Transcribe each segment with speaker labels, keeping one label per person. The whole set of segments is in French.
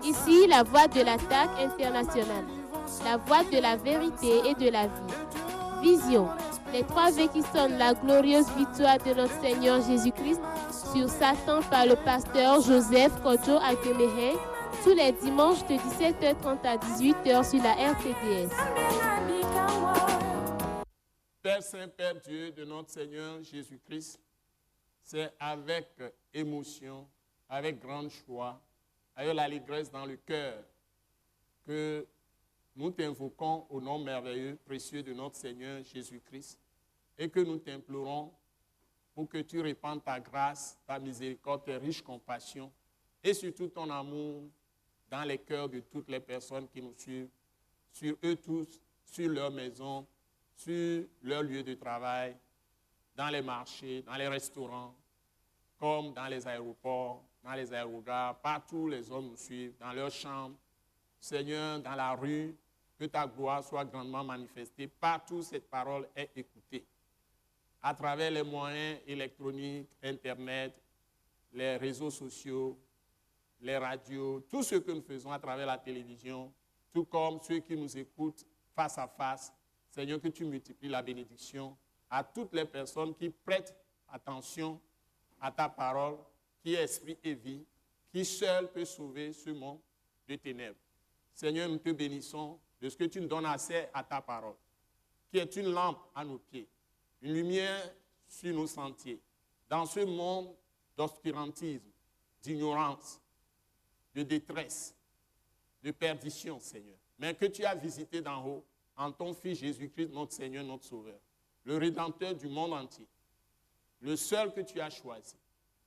Speaker 1: Ici, la voix de l'attaque internationale, la voix de la vérité et de la vie. Vision, les 3 V qui sonnent la glorieuse victoire de notre Seigneur Jésus-Christ sur Satan par le pasteur Joseph Kodjo Akemehe, tous les dimanches de 17h30 à 18h sur la RTDS.
Speaker 2: Père Saint, Père Dieu de notre Seigneur Jésus-Christ, c'est avec émotion, avec grande joie, avec l'allégresse dans le cœur que nous t'invoquons au nom merveilleux, précieux de notre Seigneur Jésus-Christ et que nous t'implorons pour que tu répandes ta grâce, ta miséricorde, tes riches compassions et surtout ton amour dans les cœurs de toutes les personnes qui nous suivent, sur eux tous, sur leur maison, sur leur lieu de travail, dans les marchés, dans les restaurants, comme dans les aéroports, dans les aérogares, partout les hommes nous suivent, dans leurs chambres. Seigneur, dans la rue, que ta gloire soit grandement manifestée. Partout cette parole est écoutée. À travers les moyens électroniques, Internet, les réseaux sociaux, les radios, tout ce que nous faisons à travers la télévision, tout comme ceux qui nous écoutent face à face. Seigneur, que tu multiplies la bénédiction à toutes les personnes qui prêtent attention à ta parole, qui est esprit et vie, qui seul peut sauver ce monde de ténèbres. Seigneur, nous te bénissons de ce que tu nous donnes accès à ta parole, qui est une lampe à nos pieds, une lumière sur nos sentiers. Dans ce monde d'obscurantisme, d'ignorance, de détresse, de perdition, Seigneur, mais que tu as visité d'en haut en ton Fils Jésus-Christ, notre Seigneur, notre Sauveur, le Rédempteur du monde entier, le seul que tu as choisi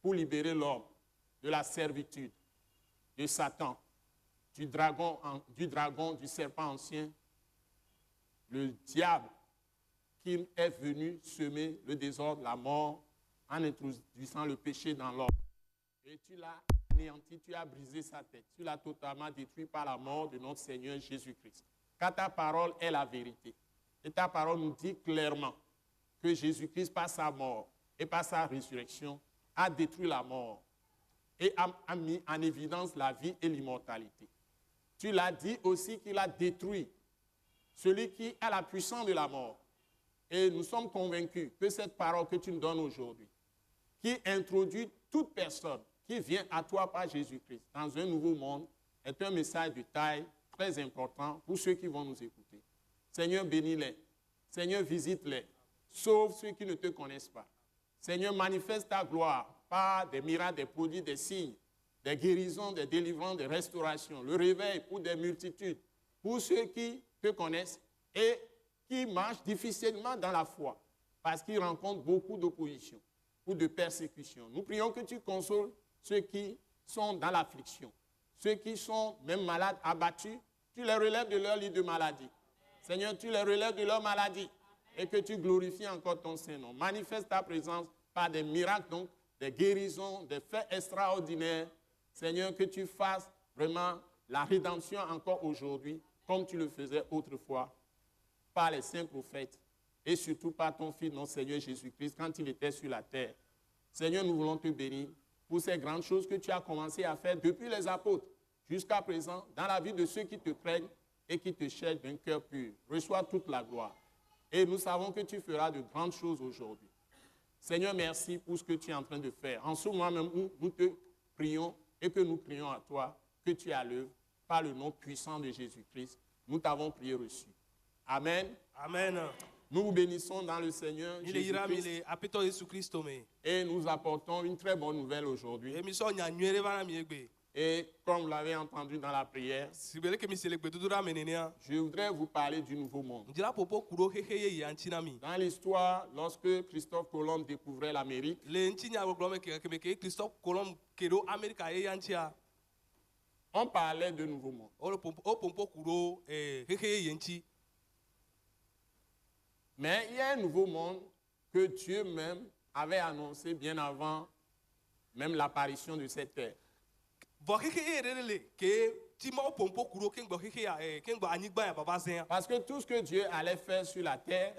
Speaker 2: pour libérer l'homme de la servitude, de Satan, du dragon, du serpent ancien, le diable qui est venu semer le désordre, la mort, en introduisant le péché dans l'homme. Et tu l'as anéanti, tu as brisé sa tête, tu l'as totalement détruit par la mort de notre Seigneur Jésus-Christ. Car ta parole est la vérité. Et ta parole nous dit clairement que Jésus-Christ, par sa mort et par sa résurrection, a détruit la mort et a mis en évidence la vie et l'immortalité. Tu l'as dit aussi qu'il a détruit celui qui a la puissance de la mort. Et nous sommes convaincus que cette parole que tu nous donnes aujourd'hui, qui introduit toute personne qui vient à toi par Jésus-Christ dans un nouveau monde, est un message de taille très important pour ceux qui vont nous écouter. Seigneur, bénis-les. Seigneur, visite-les. Sauve ceux qui ne te connaissent pas. Seigneur, manifeste ta gloire par des miracles, des prodiges, des signes, des guérisons, des délivrances, des restaurations, le réveil pour des multitudes, pour ceux qui te connaissent et qui marchent difficilement dans la foi, parce qu'ils rencontrent beaucoup d'opposition ou de persécution. Nous prions que tu consoles ceux qui sont dans l'affliction, ceux qui sont même malades, abattus, tu les relèves de leur lit de maladie. Seigneur, tu les relèves de leur maladie et que tu glorifies encore ton Saint-Nom. Manifeste ta présence par des miracles, donc, des guérisons, des faits extraordinaires. Seigneur, que tu fasses vraiment la rédemption encore aujourd'hui, comme tu le faisais autrefois, par les saints prophètes et surtout par ton Fils, notre Seigneur Jésus-Christ, quand il était sur la terre. Seigneur, nous voulons te bénir pour ces grandes choses que tu as commencé à faire depuis les apôtres jusqu'à présent dans la vie de ceux qui te craignent et qui te cherchent d'un cœur pur. Reçois toute la gloire. Et nous savons que tu feras de grandes choses aujourd'hui. Seigneur, merci pour ce que tu es en train de faire. En ce moment même où nous te prions et que nous prions à toi, que tu as l'œuvre, par le nom puissant de Jésus-Christ. Nous t'avons prié reçu. Amen. Amen. Nous vous bénissons dans le Seigneur Jésus-Christ. Et nous apportons une très bonne nouvelle aujourd'hui. Et comme vous l'avez entendu dans la prière, je voudrais vous parler du nouveau monde. Dans l'histoire, lorsque Christophe Colomb découvrait l'Amérique, on parlait de nouveau monde. Mais il y a un nouveau monde que Dieu même avait annoncé bien avant même l'apparition de cette terre. Parce que tout ce que Dieu allait faire sur la terre,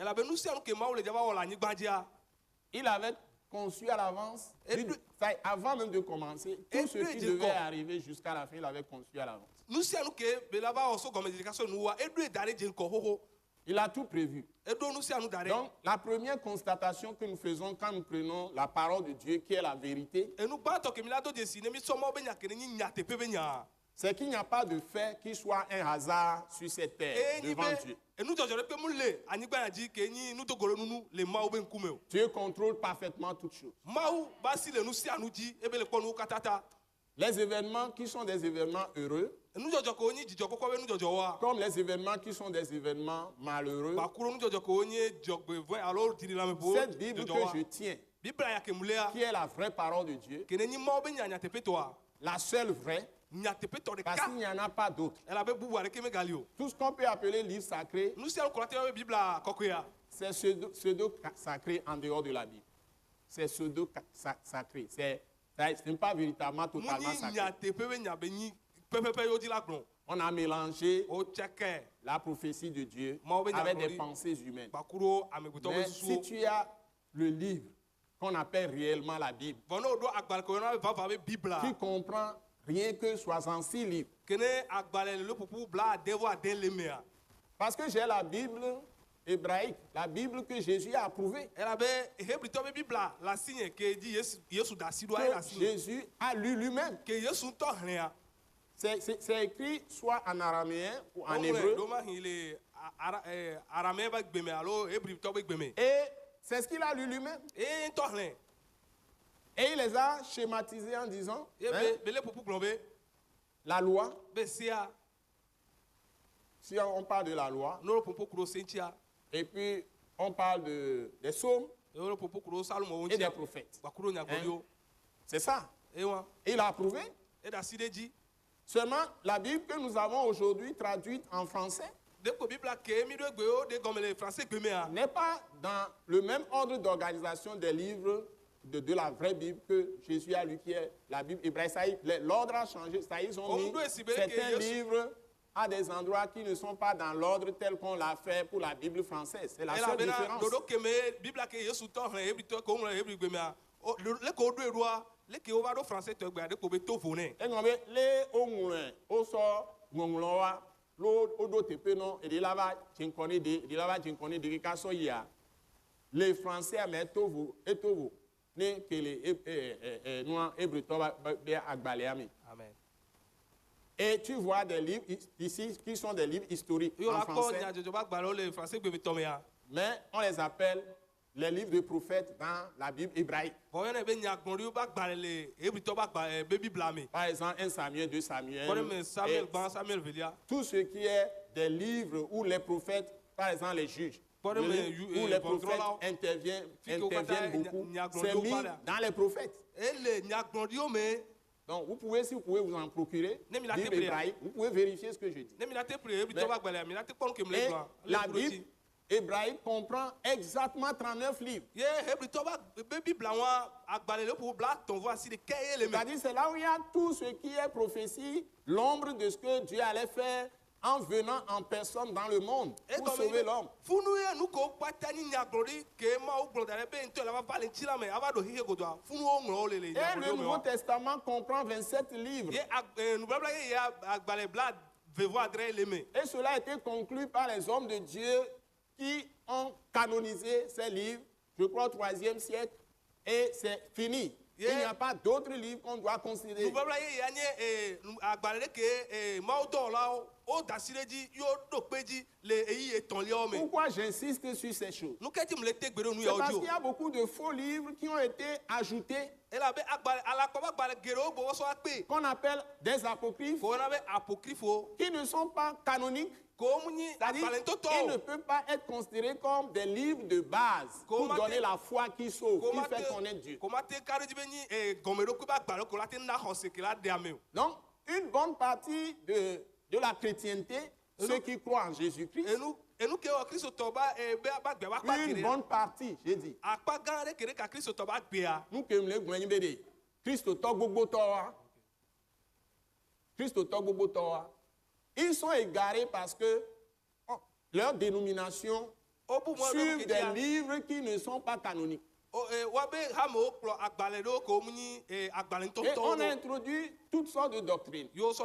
Speaker 2: il avait conçu à l'avance, avant même de commencer, tout ce qui devait arriver jusqu'à la fin, il avait conçu à l'avance. Il a tout prévu. Donc, la première constatation que nous faisons quand nous prenons la parole de Dieu, qui est la vérité, c'est qu'il n'y a pas de fait qui soit un hasard sur cette terre devant Dieu. Dieu contrôle parfaitement toutes choses. Les événements qui sont des événements heureux, comme les événements qui sont des événements malheureux, cette Bible que je tiens, qui est la vraie parole de Dieu, la seule vraie, parce qu'il n'y en a pas d'autre. Tout ce qu'on peut appeler livre sacré, c'est pseudo-sacré en dehors de la Bible. C'est pseudo-sacré. Ce n'est pas véritablement totalement sacré. On a mélangé la prophétie de Dieu avec des pensées humaines. Mais si tu as le livre qu'on appelle réellement la Bible, qui comprend rien que 66 livres. Parce que j'ai la Bible hébraïque, la Bible que Jésus a approuvée. Que Jésus a lu lui-même. C'est écrit soit en araméen ou en hébreu. Et c'est ce qu'il a lu lui-même. Et il les a schématisés en disant, la loi, si on parle de la loi, et puis on parle des psaumes et des prophètes. C'est ça. Et il a approuvé. Seulement, la Bible que nous avons aujourd'hui traduite en français n'est pas dans le même ordre d'organisation des livres de la vraie Bible que Jésus a lu, qui est la Bible hébraïque. L'ordre a changé. Ça, ils ont mis certains livres à des endroits qui ne sont pas dans l'ordre tel qu'on l'a fait pour la Bible française. C'est la seule différence. Les Français Amen. Et tu vois des livres ici qui sont des livres historiques en français. Mais on les appelle les livres de prophètes dans la Bible hébraïque. Par exemple, 1 Samuel, 2 Samuel. Tout ce qui est des livres où les prophètes, par exemple les juges, où les prophètes interviennent beaucoup, c'est mis dans les prophètes. Donc, vous pouvez, si vous pouvez vous en procurer, livre hébraïque, vous pouvez vérifier ce que je dis. Mais, la Bible hébraïque comprend exactement 39 livres. C'est-à-dire, c'est là où il y a tout ce qui est prophétie, l'ombre de ce que Dieu allait faire en venant en personne dans le monde pour sauver l'homme. Et le Nouveau Testament comprend 27 livres. Et cela a été conclu par les hommes de Dieu qui ont canonisé ces livres, je crois, au 3e siècle, et c'est fini. Il n'y a pas d'autres livres qu'on doit considérer. Pourquoi j'insiste sur ces choses? C'est parce qu'il y a beaucoup de faux livres qui ont été ajoutés, qu'on appelle des apocryphes, qui ne sont pas canoniques. C'est-à-dire, ils ne peuvent pas être considérés comme des livres de base pour donner la foi qui sauve, qui fait connaître Dieu. Donc, une bonne partie de la chrétienté ceux qui croient en Jésus-Christ, une bonne partie, j'ai dit. Nous qui me le Christ ils sont égarés parce que leur dénomination suit des livres qui ne sont pas canoniques. Et on a introduit toutes sortes de doctrines. Et c'est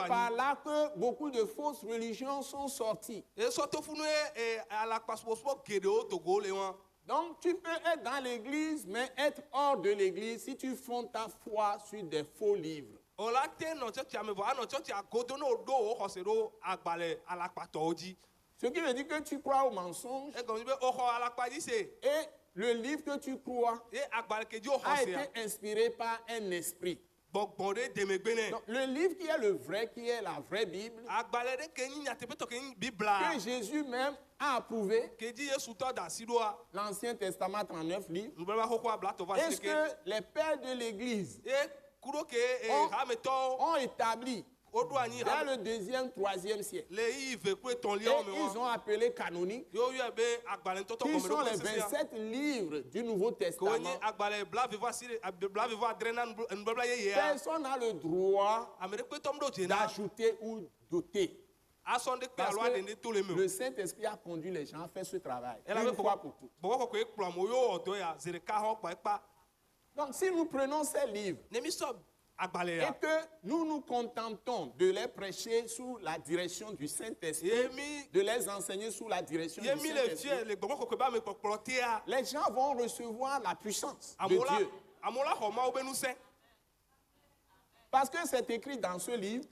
Speaker 2: par là que beaucoup de fausses religions sont sorties. Donc tu peux être dans l'église, mais être hors de l'église si tu fondes ta foi sur des faux livres. Ce qui veut dire que tu crois au mensonge. Et le livre que tu crois a été inspiré par un esprit. Donc, le livre qui est le vrai, qui est la vraie Bible, que Jésus même a approuvé, l'Ancien Testament 39 livres, est-ce que les pères de l'Église ont établi dans le 2e, 3e siècle. Et ils ont appelé canonique, qui sont les 27 livres du Nouveau Testament. Personne n'a le droit d'ajouter ou d'ôter. Parce que le Saint-Esprit a conduit les gens à faire ce travail une fois pour toutes. Donc si nous prenons ces livres et que nous nous contentons de les prêcher sous la direction du Saint-Esprit, de les enseigner sous la direction du Saint-Esprit, les gens vont recevoir la puissance de Dieu. Parce que c'est écrit dans ce livre,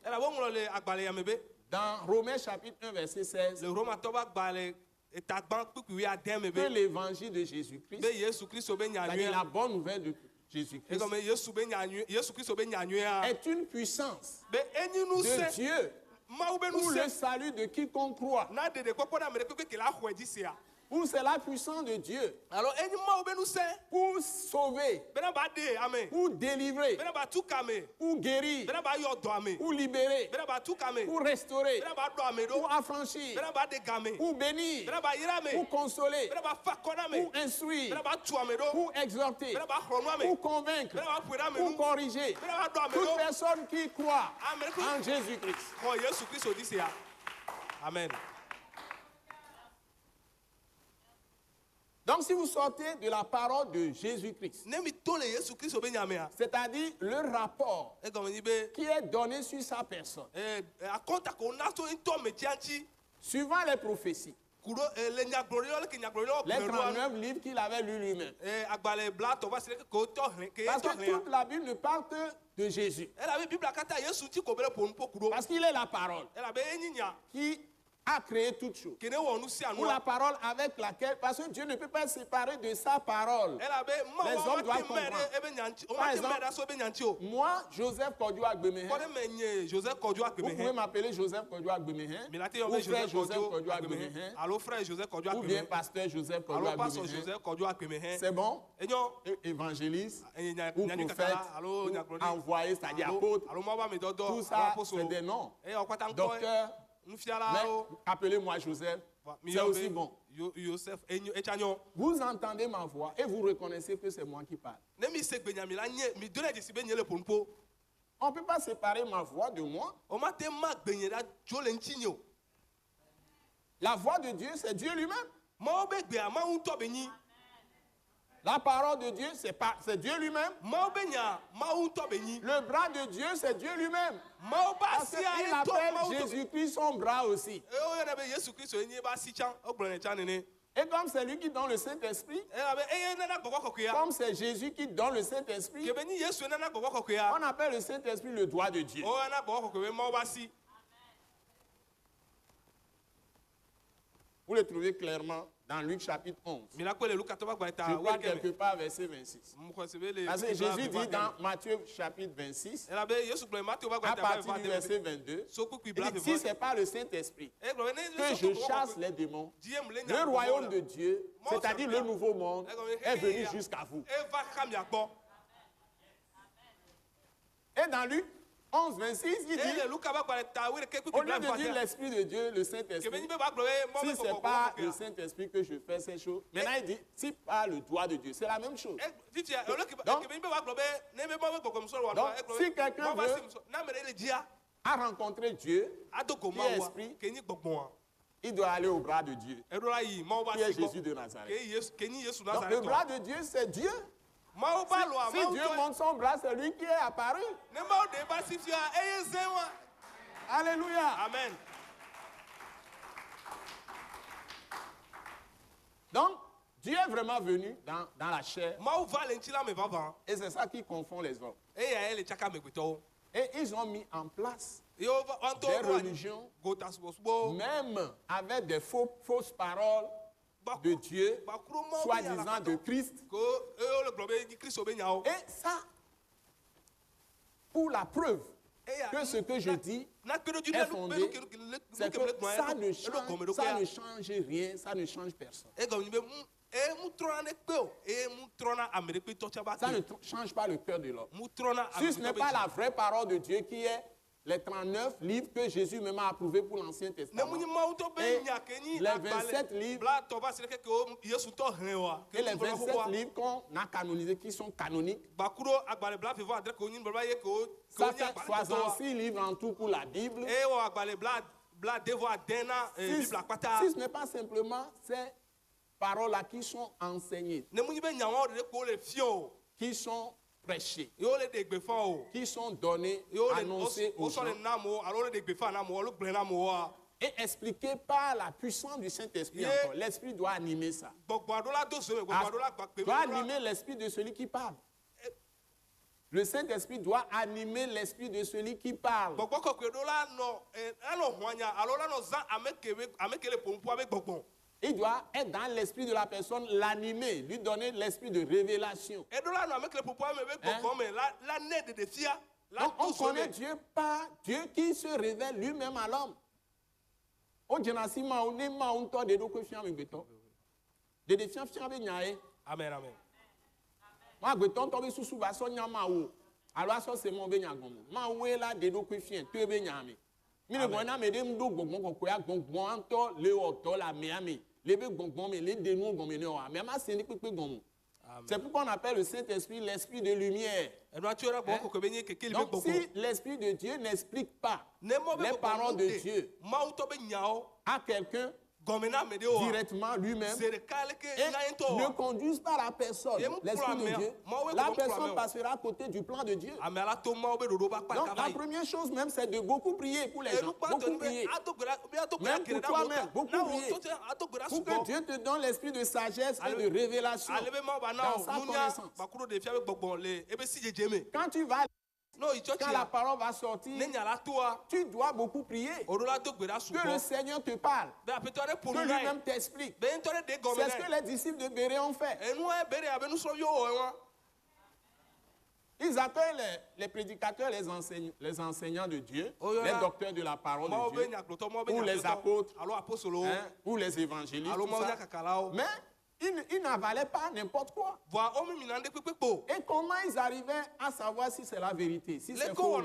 Speaker 2: dans Romains chapitre 1, verset 16, que l'évangile de Jésus-Christ, c'est-à-dire la bonne nouvelle de Jésus-Christ, est une puissance de Dieu pour le salut de quiconque croit. Ou c'est la puissance de Dieu pour sauver, pour délivrer, pour guérir, pour libérer, pour restaurer, pour affranchir, pour bénir, pour consoler, pour instruire, pour exhorter, pour convaincre, pour corriger toute personne qui croit en Jésus-Christ.
Speaker 3: Amen.
Speaker 2: Donc si vous sortez de la parole de Jésus-Christ, c'est-à-dire le rapport qui est donné sur sa personne, suivant les prophéties, les 39 livres qu'il avait lus lui-même. Parce que toute la Bible ne parle que de Jésus. Parce qu'il est la parole qui a créé toutes choses. Ou la parole avec laquelle, parce que Dieu ne peut pas se séparer de sa parole. Les hommes doivent comprendre. Par exemple, moi, Joseph Kodio Agbemehen, vous pouvez m'appeler Joseph Kodio Agbemehen, ou frère Joseph Kodio Agbemehen, ou bien pasteur Joseph Kodio Agbemehen. C'est bon? Évangéliste, ou prophète, ou envoyé, c'est-à-dire apôtre. Tout ça, c'est des noms. Docteur. Mais appelez-moi Joseph, c'est aussi bon. Vous entendez ma voix et vous reconnaissez que c'est moi qui parle. On ne peut pas séparer ma voix de moi. La voix de Dieu, c'est Dieu lui-même. La parole de Dieu, c'est Dieu lui-même. Le bras de Dieu, c'est Dieu lui-même. Parce qu'il appelle Jésus-Christ son bras aussi. Et comme c'est lui qui donne le Saint-Esprit, comme c'est Jésus qui donne le Saint-Esprit, on appelle le Saint-Esprit le doigt de Dieu. Vous le trouvez clairement dans Luc chapitre 11. Je crois quelque part verset 26. Parce que Jésus dit dans Matthieu chapitre 26, à partir du verset 22, il dit, si ce n'est pas le Saint-Esprit que je chasse les démons, le royaume de Dieu, c'est-à-dire le nouveau monde, est venu jusqu'à vous. Et dans Luc 11, 26, il dit, au lieu de dire l'Esprit de Dieu, le Saint-Esprit, si ce n'est pas le Saint-Esprit que je fais ces choses, maintenant il dit, si pas le doigt de Dieu, c'est la même chose. Donc, si quelqu'un a rencontré Dieu, qui est Esprit, il doit aller au bras de Dieu, qui est Jésus de Nazareth. Donc le bras de Dieu, c'est Dieu. Si Dieu montre son bras, c'est lui qui est apparu. Alléluia.
Speaker 3: Amen.
Speaker 2: Donc, Dieu est vraiment venu dans la chair. Et c'est ça qui confond les hommes. Et ils ont mis en place des religions, même avec des fausses paroles de Dieu, soi-disant de Christ. Et ça, pour la preuve que ce que je dis est fondé, c'est que ça ne change rien, ça ne change personne. Ça ne change pas le cœur de l'homme. Si ce n'est pas la vraie parole de Dieu qui est les 39 livres que Jésus même a approuvés pour l'Ancien Testament, et les 27 livres, et les 27 livres qu'on a canonisés, qui sont canoniques, ça fait 66 livres en tout pour la Bible. Si ce n'est pas simplement ces paroles-là qui sont enseignées, qui sont prêchées, qui sont données, annoncées aux gens, et expliquées par la puissance du Saint-Esprit encore. L'Esprit doit animer ça. Doit animer l'esprit de celui qui parle. Le Saint-Esprit doit animer l'esprit de celui qui parle. Il doit être dans l'esprit de la personne, l'animer, lui donner l'esprit de révélation. Donc on connaît Dieu par Dieu qui se révèle lui-même à l'homme.
Speaker 3: Amen, amen.
Speaker 2: Moi, je suis en train de alors ça c'est mon benyagom. Ma wela de do kwefien to benyame. Mi le bona me dem do gbongbon kokoya gbongbon anto le oto la meame. Le be gbongbon me le de nou gbongbon o. Mais ma c'est ni pepe gbongbon. C'est pourquoi on appelle le Saint-Esprit l'esprit de lumière. Donc si l'esprit de Dieu n'explique pas les paroles de Dieu à quelqu'un directement lui-même et ne conduise pas la personne, l'esprit de Dieu, la personne passera à côté du plan de Dieu. Donc la première chose même, c'est de beaucoup prier pour les gens, beaucoup prier. Même pour toi-même, beaucoup prier. Pour que Dieu te donne l'esprit de sagesse et de révélation dans sa connaissance. Quand tu vas quand la parole va sortir, tu dois beaucoup prier. Que le Seigneur te parle. Que lui-même t'explique. C'est ce que les disciples de Béré ont fait. Ils appellent les prédicateurs, les enseignants de Dieu, les docteurs de la parole de Dieu, ou les apôtres, ou les évangélistes. Mais ils n'avalaient pas n'importe quoi. Et comment ils arrivaient à savoir si c'est la vérité, si c'est faux?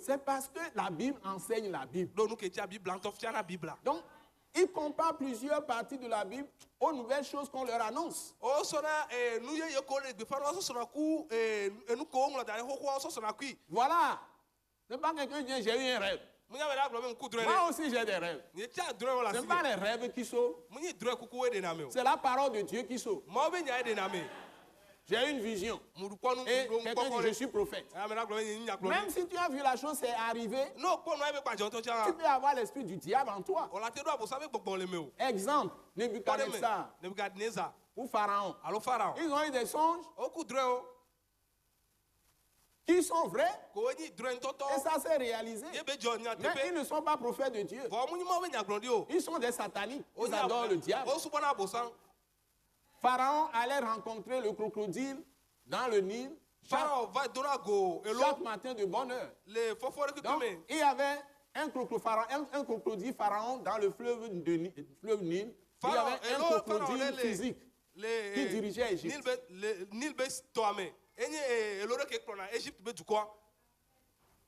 Speaker 2: C'est parce que la Bible enseigne la Bible. Donc, ils comparent plusieurs parties de la Bible aux nouvelles choses qu'on leur annonce. Voilà. C'est pas quelqu'un qui dit j'ai eu un rêve. Moi aussi j'ai des rêves. Ce n'est pas les rêves qui sauvent. C'est la parole de Dieu qui sauve. J'ai une vision. Et quelqu'un dit je suis prophète. Même si tu as vu la chose, c'est arrivé. Tu peux avoir l'esprit du diable en toi. Exemple, Nebuchadnezzar ou Pharaon. Ils ont eu des songes qui sont vrais, et ça s'est réalisé. Mais ils ne sont pas prophètes de Dieu. Ils sont des sataniques. Ils adorent le diable. Pharaon allait rencontrer le crocodile dans le Nil chaque matin de bonne heure. Donc, il y avait un crocodile Pharaon dans le fleuve Nil. Il y avait un crocodile physique qui dirigeait l'Égypte.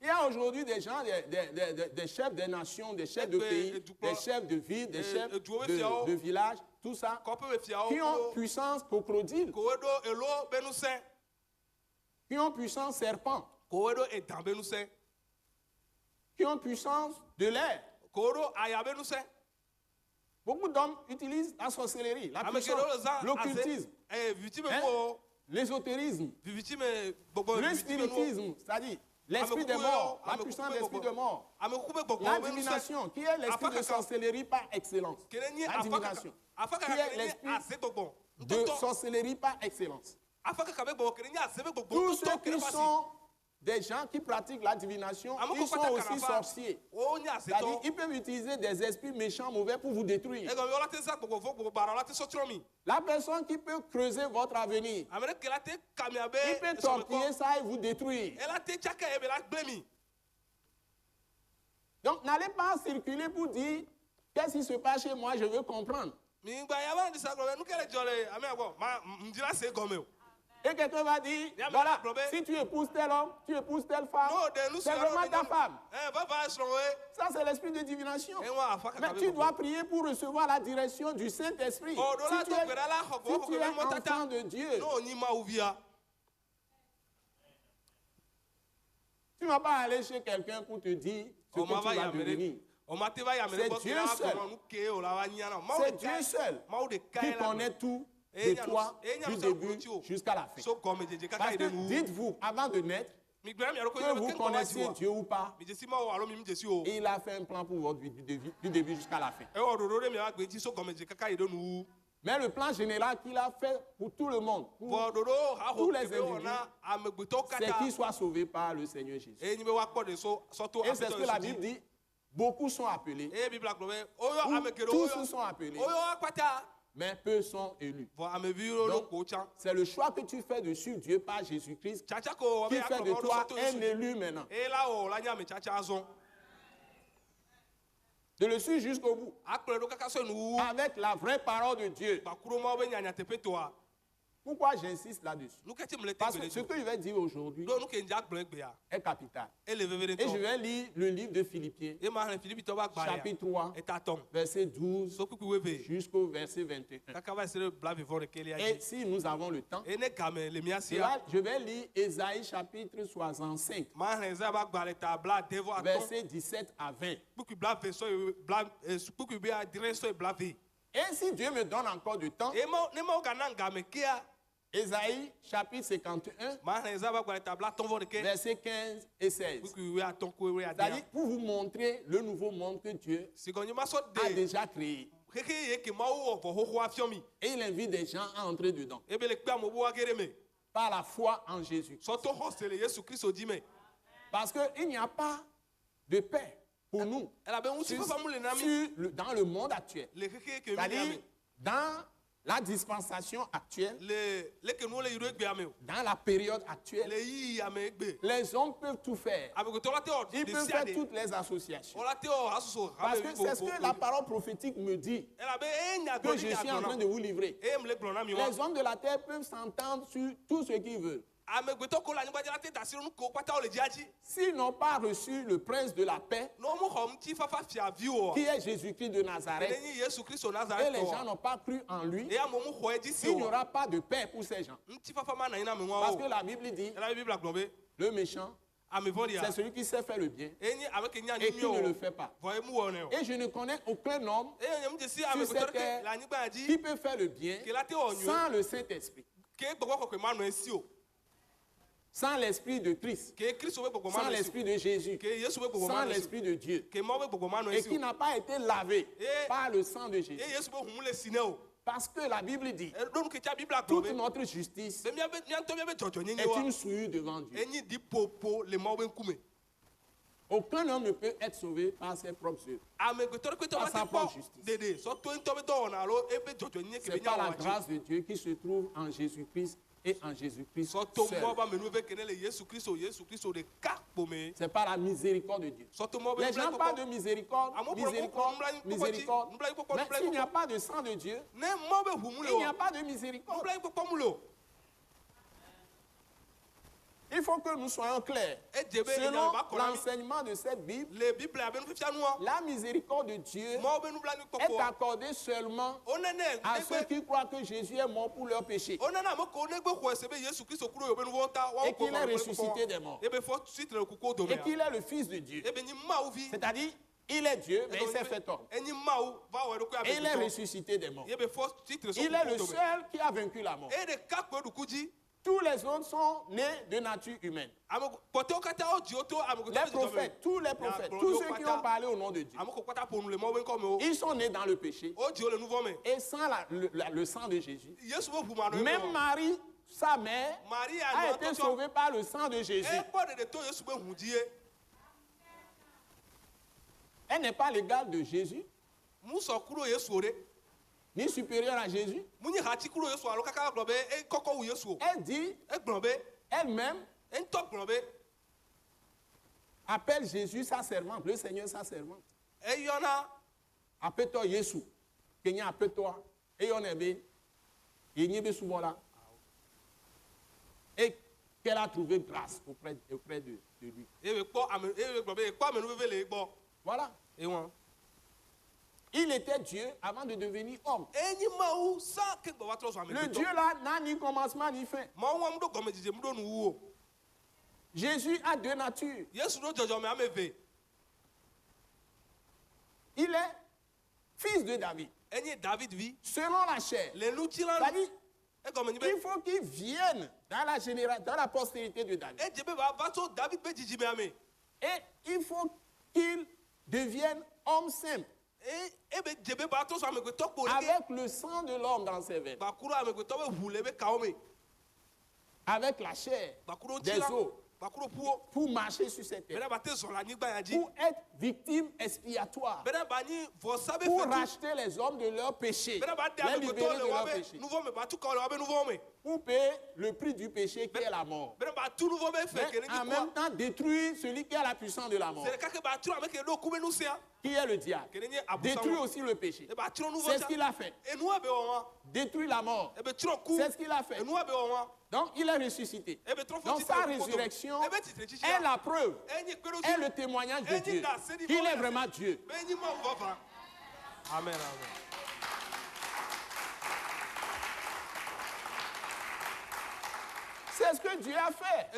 Speaker 2: Il y a aujourd'hui des gens, des chefs des nations, des chefs de pays, des chefs de ville, des chefs de village, tout ça, qui ont puissance crocodile, qui ont puissance serpent, qui ont puissance de l'air. Beaucoup d'hommes utilisent la sorcellerie, la puissance, l'occultisme, l'ésotérisme, le spiritisme, c'est-à-dire l'esprit de mort, la puissance de l'esprit de mort, la divination, qui est l'esprit de sorcellerie par excellence. La divination, qui est l'esprit de sorcellerie par excellence. Tous ceux qui sont des gens qui pratiquent la divination, ils sont aussi sorciers. C'est-à-dire, ils peuvent utiliser des esprits méchants, mauvais pour vous détruire. La personne qui peut creuser votre avenir, il peut torpiller ça et vous détruire. Donc, n'allez pas circuler pour dire qu'est-ce qui se passe chez moi, je veux comprendre. Et quelqu'un va dire, voilà, si tu épouses tel homme, tu épouses telle femme, c'est vraiment ta femme. Ça, c'est l'esprit de divination. Mais tu dois prier pour recevoir la direction du Saint-Esprit. Si tu es enfant de Dieu, tu ne vas pas aller chez quelqu'un pour te dire ce que tu vas devenir. C'est Dieu seul. C'est Dieu seul qui connaît tout de toi du début jusqu'à la fin. Parce que dites-vous, avant de naître, que vous connaissiez Dieu ou pas, il a fait un plan pour votre vie du début jusqu'à la fin. Mais le plan général qu'il a fait pour tout le monde, pour tous les individus, c'est qu'ils soient sauvés par le Seigneur Jésus. Et c'est ce que la Bible dit, beaucoup sont appelés, tous sont appelés, mais peu sont élus. C'est le choix que tu fais de suivre Dieu par Jésus-Christ qui fait de toi un élu maintenant. De le suivre jusqu'au bout. Avec la vraie parole de Dieu. Pourquoi j'insiste là-dessus? Parce que ce que je vais dire aujourd'hui est capital. Et je vais lire le livre de Philippiens, chapitre 3, verset 12 jusqu'au verset 21. Et si nous avons le temps, je vais lire Ésaïe chapitre 65, verset 17 à 20. Et si Dieu me donne encore du temps, Ésaïe chapitre 51, versets 15 et 16. C'est-à-dire pour vous montrer le nouveau monde que Dieu a déjà créé. Et il invite des gens à entrer dedans. Par la foi en Jésus. Parce qu'il n'y a pas de paix pour nous dans le monde actuel. C'est-à-dire dans la dispensation actuelle, dans la période actuelle, les hommes peuvent tout faire. Ils peuvent faire toutes les associations. Parce que c'est ce que la parole prophétique me dit, que je suis en train de vous livrer. Les hommes de la terre peuvent s'entendre sur tout ce qu'ils veulent. S'ils n'ont pas reçu le prince de la paix, qui est Jésus-Christ de Nazareth, et les gens n'ont pas cru en lui, il n'y aura pas de paix pour ces gens. Parce que la Bible dit, le méchant, c'est celui qui sait faire le bien et qui ne le fait pas. Et je ne connais aucun homme sur cette terre qui peut faire le bien sans le Saint-Esprit. Sans l'esprit de Christ, sans l'esprit de Jésus, sans l'esprit de Dieu, et qui n'a pas été lavé par le sang de Jésus. Parce que la Bible dit, toute notre justice est une souillure devant Dieu. Aucun homme ne peut être sauvé par ses propres œuvres, par sa propre justice. C'est par la grâce de Dieu qui se trouve en Jésus-Christ et en Jésus-Christ seul. C'est par la miséricorde de Dieu. Les gens parlent de miséricorde, miséricorde, miséricorde. Mais s'il n'y a pas de sang de Dieu, il n'y a pas de miséricorde. Il faut que nous soyons clairs. Selon l'enseignement de cette Bible, la miséricorde de Dieu est accordée seulement à ceux qui croient que Jésus est mort pour leurs péchés et qu'il est ressuscité des morts et qu'il est le Fils de Dieu. C'est-à-dire, il est Dieu, mais il s'est fait homme. Et il est ressuscité des morts. Il est le seul qui a vaincu la mort. Tous les autres sont nés de nature humaine. Les prophètes, tous les prophètes, tous ceux qui ont parlé au nom de Dieu, ils sont nés dans le péché et sans le sang de Jésus. Même Marie, sa mère, a été sauvée par le sang de Jésus. Elle n'est pas l'égale de Jésus, ni supérieure à Jésus. Elle dit, elle-même, appelle Jésus sa servante, le Seigneur sa servante. Appelle-toi Jésus, Kenya appelle-toi, et on est bien, il n'y a souvent là. Et qu'elle a trouvé grâce auprès de lui. Voilà. Il était Dieu avant de devenir homme. Le Dieu là n'a ni commencement ni fin. Jésus a deux natures. Il est fils de David. Selon la chair. C'est-à-dire, il faut qu'il vienne dans la postérité de David. Et il faut qu'il devienne homme simple. Avec le sang de l'homme dans ses veines. Avec la chair des os. Pour marcher sur cette terre. Pour être victime expiatoire. Pour racheter les hommes de leurs péchés. Les libérer de leurs péchés. Pour payer le prix du péché qui est la mort. Mais en même temps détruire celui qui a la puissance de la mort. Qui est le diable. Détruire aussi le péché. C'est ce qu'il a fait. Détruire la mort. C'est ce qu'il a fait. Donc il est ressuscité. Donc sa résurrection est la preuve, est le témoignage de Dieu, qu'il est vraiment Dieu.
Speaker 3: Amen, amen.
Speaker 2: C'est ce que Dieu a fait.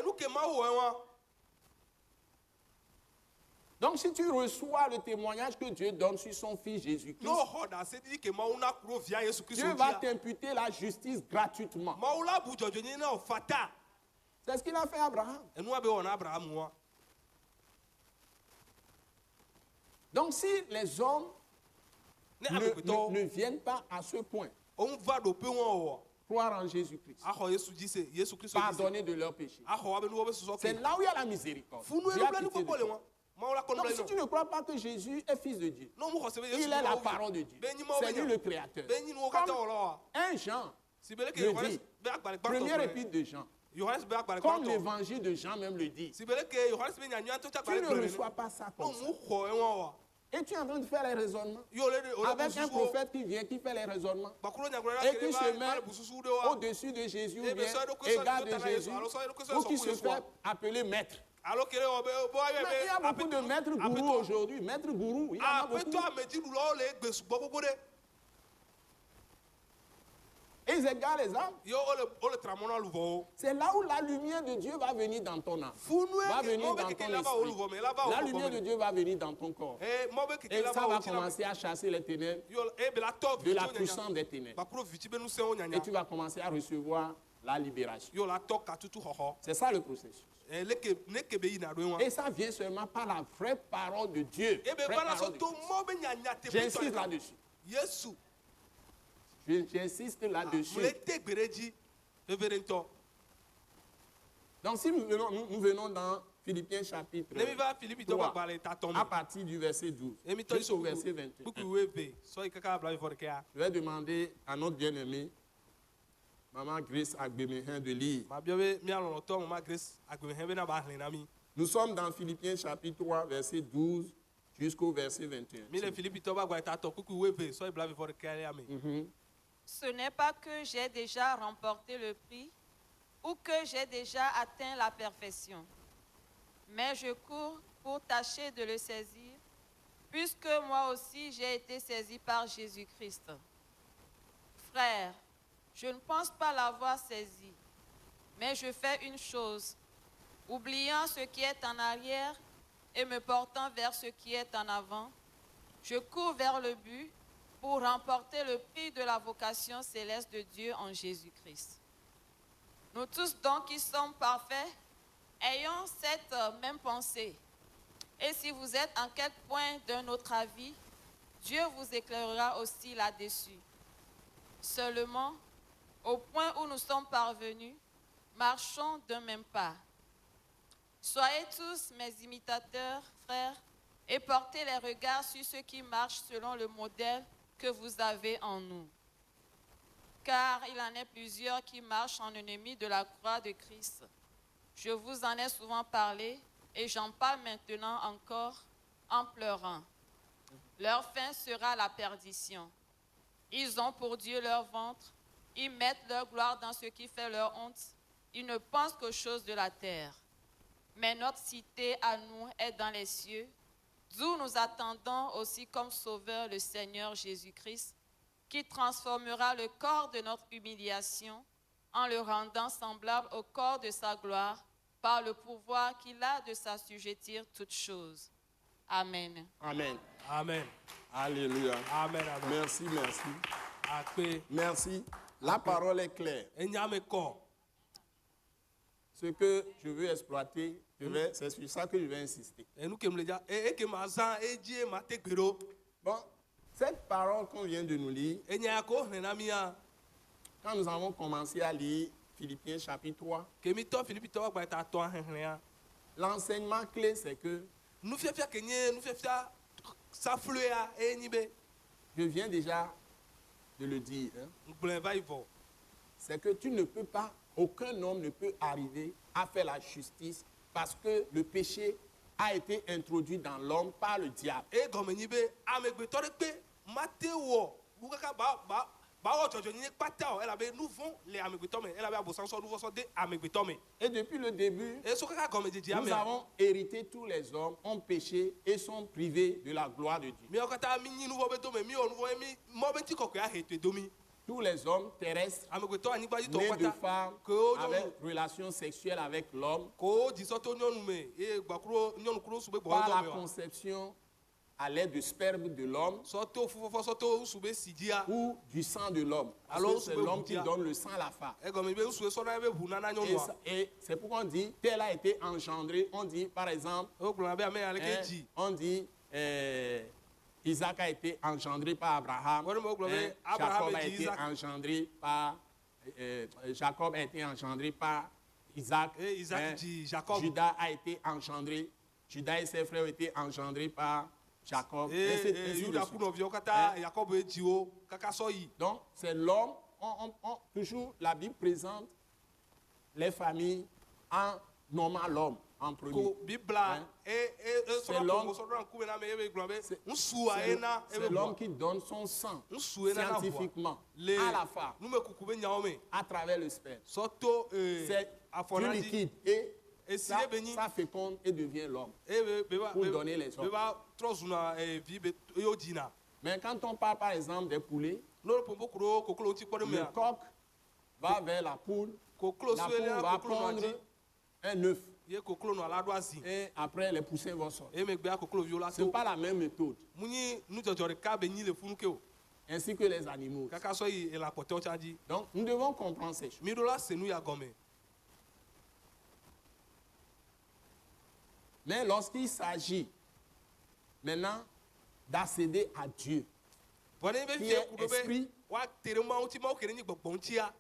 Speaker 2: Donc si tu reçois le témoignage que Dieu donne sur son Fils Jésus-Christ, Dieu va t'imputer la justice gratuitement. C'est ce qu'il a fait à Abraham. Donc si les hommes ne viennent pas à ce point, croire en Jésus-Christ, pardonner de leurs péchés, c'est là où il y a la miséricorde. Dieu a pitié de toi. Donc si tu ne crois pas que Jésus est fils de Dieu, il est la parole de Dieu, c'est lui le créateur. Comme un Jean le dit, première épître de Jean, comme l'évangile de Jean même le dit, tu ne reçois pas ça comme ça. Et tu es en train de faire les raisonnements avec un prophète qui vient, qui fait les raisonnements et qui se met au-dessus de Jésus ou bien égal de Jésus ou qui se fait appeler maître. Mais il y a beaucoup de maîtres gourous aujourd'hui. Maîtres gourous, il y en a beaucoup. Et ils égarent les âmes. C'est là où la lumière de Dieu va venir dans ton âme. Va venir dans ton esprit. La lumière de Dieu va venir dans ton corps. Et ça va commencer à chasser les ténèbres de la puissance des ténèbres. Et tu vas commencer à recevoir la libération. C'est ça le processus. Et ça vient seulement par la vraie parole de Dieu. J'insiste là-dessus. J'insiste là-dessus. Donc si nous venons dans Philippiens chapitre 3, à partir du verset 12 jusqu'au verset 21, je vais demander à notre bien-aimé Maman Grace Agbemehin de lire. Nous sommes dans Philippiens chapitre 3, verset 12 jusqu'au verset 21.
Speaker 4: Ce n'est pas que j'ai déjà remporté le prix
Speaker 3: ou que j'ai déjà atteint la perfection. Mais je cours pour tâcher de le saisir, puisque moi aussi j'ai été saisi par Jésus-Christ. Frères, je ne pense pas l'avoir saisi, mais je fais une chose, oubliant ce qui est en arrière et me portant vers ce qui est en avant, je cours vers le but pour remporter le prix de la vocation céleste de Dieu en Jésus-Christ. Nous tous donc qui sommes parfaits, ayons cette même pensée. Et si vous êtes en quelque point d'un autre avis, Dieu vous éclairera aussi là-dessus. Seulement, au point où nous sommes parvenus, marchons d'un même pas. Soyez tous mes imitateurs, frères, et portez les regards sur ceux qui marchent selon le modèle que vous avez en nous. Car il en est plusieurs qui marchent en ennemis de la croix de Christ. Je vous en ai souvent parlé et j'en parle maintenant encore en pleurant. Leur fin sera la perdition. Ils ont pour Dieu leur ventre, ils mettent leur gloire dans ce qui fait leur honte, ils ne pensent qu'aux choses de la terre. Mais notre cité à nous est dans les cieux, d'où nous attendons aussi comme sauveur le Seigneur Jésus-Christ, qui transformera le corps de notre humiliation en le rendant semblable au corps de sa gloire, par le pouvoir qu'il a de s'assujettir toutes choses. Amen.
Speaker 2: Amen.
Speaker 4: Amen.
Speaker 2: Alléluia.
Speaker 4: Amen. Amen.
Speaker 2: Merci, merci.
Speaker 4: Akpe.
Speaker 2: Merci. La parole est claire.
Speaker 4: Enyame ko.
Speaker 2: Ce que je veux exploiter, c'est sur ça que je vais insister.
Speaker 4: Enu kemleja ke mazan eji ma tegbero.
Speaker 2: Bon, cette parole qu'on vient de nous lire,
Speaker 4: Enya ko henamia.
Speaker 2: quand nous avons commencé à lire Philippiens chapitre 3,
Speaker 4: Kemi to Philipito wa ta to henhenia.
Speaker 2: l'enseignement clé, c'est que
Speaker 4: Nu fiafia kenye, nu fiafia sa flua enibe.
Speaker 2: je viens déjà de le dire, hein,
Speaker 4: Ngble va ivo.
Speaker 2: c'est que tu ne peux pas, aucun homme ne peut arriver à faire la justice parce que le péché a été introduit dans l'homme par le diable.
Speaker 4: E gomenibe amegbeto de pe Mateo bukaka ba o jojo ni pata o elabe nous vont les amegbeto me elabe abosan so nous so de amegbeto me.
Speaker 2: Et depuis le début,
Speaker 4: E so kaka gomejeji
Speaker 2: nous
Speaker 4: amen.
Speaker 2: avons hérité, tous les hommes ont péché et sont privés de la gloire de Dieu.
Speaker 4: Mi okata mi ni nouveau beto me mi o nouveau mi mo benti kokwe a heto domi.
Speaker 2: Tous les hommes terrestres,
Speaker 4: Amegbeto anigba to
Speaker 2: nés de
Speaker 4: pata.
Speaker 2: femmes,
Speaker 4: Ko
Speaker 2: avec relation sexuelle avec l'homme,
Speaker 4: ko disoto nyonu me e gbakuro nyonu kuro sube bo
Speaker 2: par la
Speaker 4: do me wa.
Speaker 2: conception à l'aide du sperme de l'homme
Speaker 4: Soto fufofo soto sube sidia.
Speaker 2: ou du sang de l'homme. Parce
Speaker 4: Alors,
Speaker 2: que c'est
Speaker 4: on
Speaker 2: l'homme
Speaker 4: peut
Speaker 2: qui
Speaker 4: dire-
Speaker 2: donne le sang à la femme.
Speaker 4: E gomenibe sube so na be hunana nyonu wa.
Speaker 2: Et c'est pourquoi on dit, tel a été engendré. On dit, par exemple,
Speaker 4: O gbona be ame ale
Speaker 2: hein,
Speaker 4: keji.
Speaker 2: on dit, Isaac a été engendré par Abraham.
Speaker 4: Ouais, mais,
Speaker 2: Hein,
Speaker 4: Abraham
Speaker 2: Jacob a
Speaker 4: et
Speaker 2: été
Speaker 4: Isaac.
Speaker 2: engendré par Jacob a été engendré par Isaac.
Speaker 4: Et Isaac dit Jacob.
Speaker 2: Judas a été engendré. Judas et ses frères ont été engendrés par Jacob. Ainsi
Speaker 4: E
Speaker 2: de
Speaker 4: Yuda
Speaker 2: suite.
Speaker 4: kuno vio kata Jacob e jiwo kaka so yi.
Speaker 2: Donc, c'est l'homme. Toujours, la Bible présente les familles en nommant l'homme en premier.
Speaker 4: Ko bibla
Speaker 2: Hein?
Speaker 4: so
Speaker 2: C'est l'homme-
Speaker 4: ko so ran ku na me e glombe.
Speaker 2: C'est-
Speaker 4: Nsu
Speaker 2: C'est
Speaker 4: aena e be
Speaker 2: l'homme qui donne son sang
Speaker 4: Nsu ena na
Speaker 2: scientifiquement
Speaker 4: le
Speaker 2: à la femme
Speaker 4: nu me kukube nyaome.
Speaker 2: à travers le sperme.
Speaker 4: Soto
Speaker 2: C'est du
Speaker 4: afonaji
Speaker 2: liquide et
Speaker 4: Et si
Speaker 2: ça,
Speaker 4: les bénis-
Speaker 2: ça féconde et devient l'homme.
Speaker 4: e be
Speaker 2: Pour donner les hommes.
Speaker 4: Be ba trozuna vi be yo dina.
Speaker 2: Mais quand on parle par exemple des poulets,
Speaker 4: No pombo kuro kokolo ti pore me.
Speaker 2: le coq va vers la poule,
Speaker 4: Kokolo
Speaker 2: la
Speaker 4: so
Speaker 2: poule
Speaker 4: ele
Speaker 2: va
Speaker 4: kokolo no
Speaker 2: pondre
Speaker 4: aji.
Speaker 2: un œuf
Speaker 4: Ye kokolo no alado azi.
Speaker 2: et après les poussins vont sortir.
Speaker 4: E me gbe kokolo viola
Speaker 2: Ce n'est
Speaker 4: to.
Speaker 2: pas la même méthode,
Speaker 4: Munyi nu jojore ka be nyi le funu ke o.
Speaker 2: ainsi que les animaux.
Speaker 4: Kaka so yi e la pote o chaji.
Speaker 2: Donc nous devons comprendre ces choses.
Speaker 4: Mirola senu ya gome.
Speaker 2: Mais lorsqu'il s'agit maintenant d'accéder à Dieu,
Speaker 4: Bone be
Speaker 2: Qui
Speaker 4: fie
Speaker 2: est
Speaker 4: kudo
Speaker 2: esprit?
Speaker 4: be wa tere ma uti ma o kere ni gbogbon ti ya.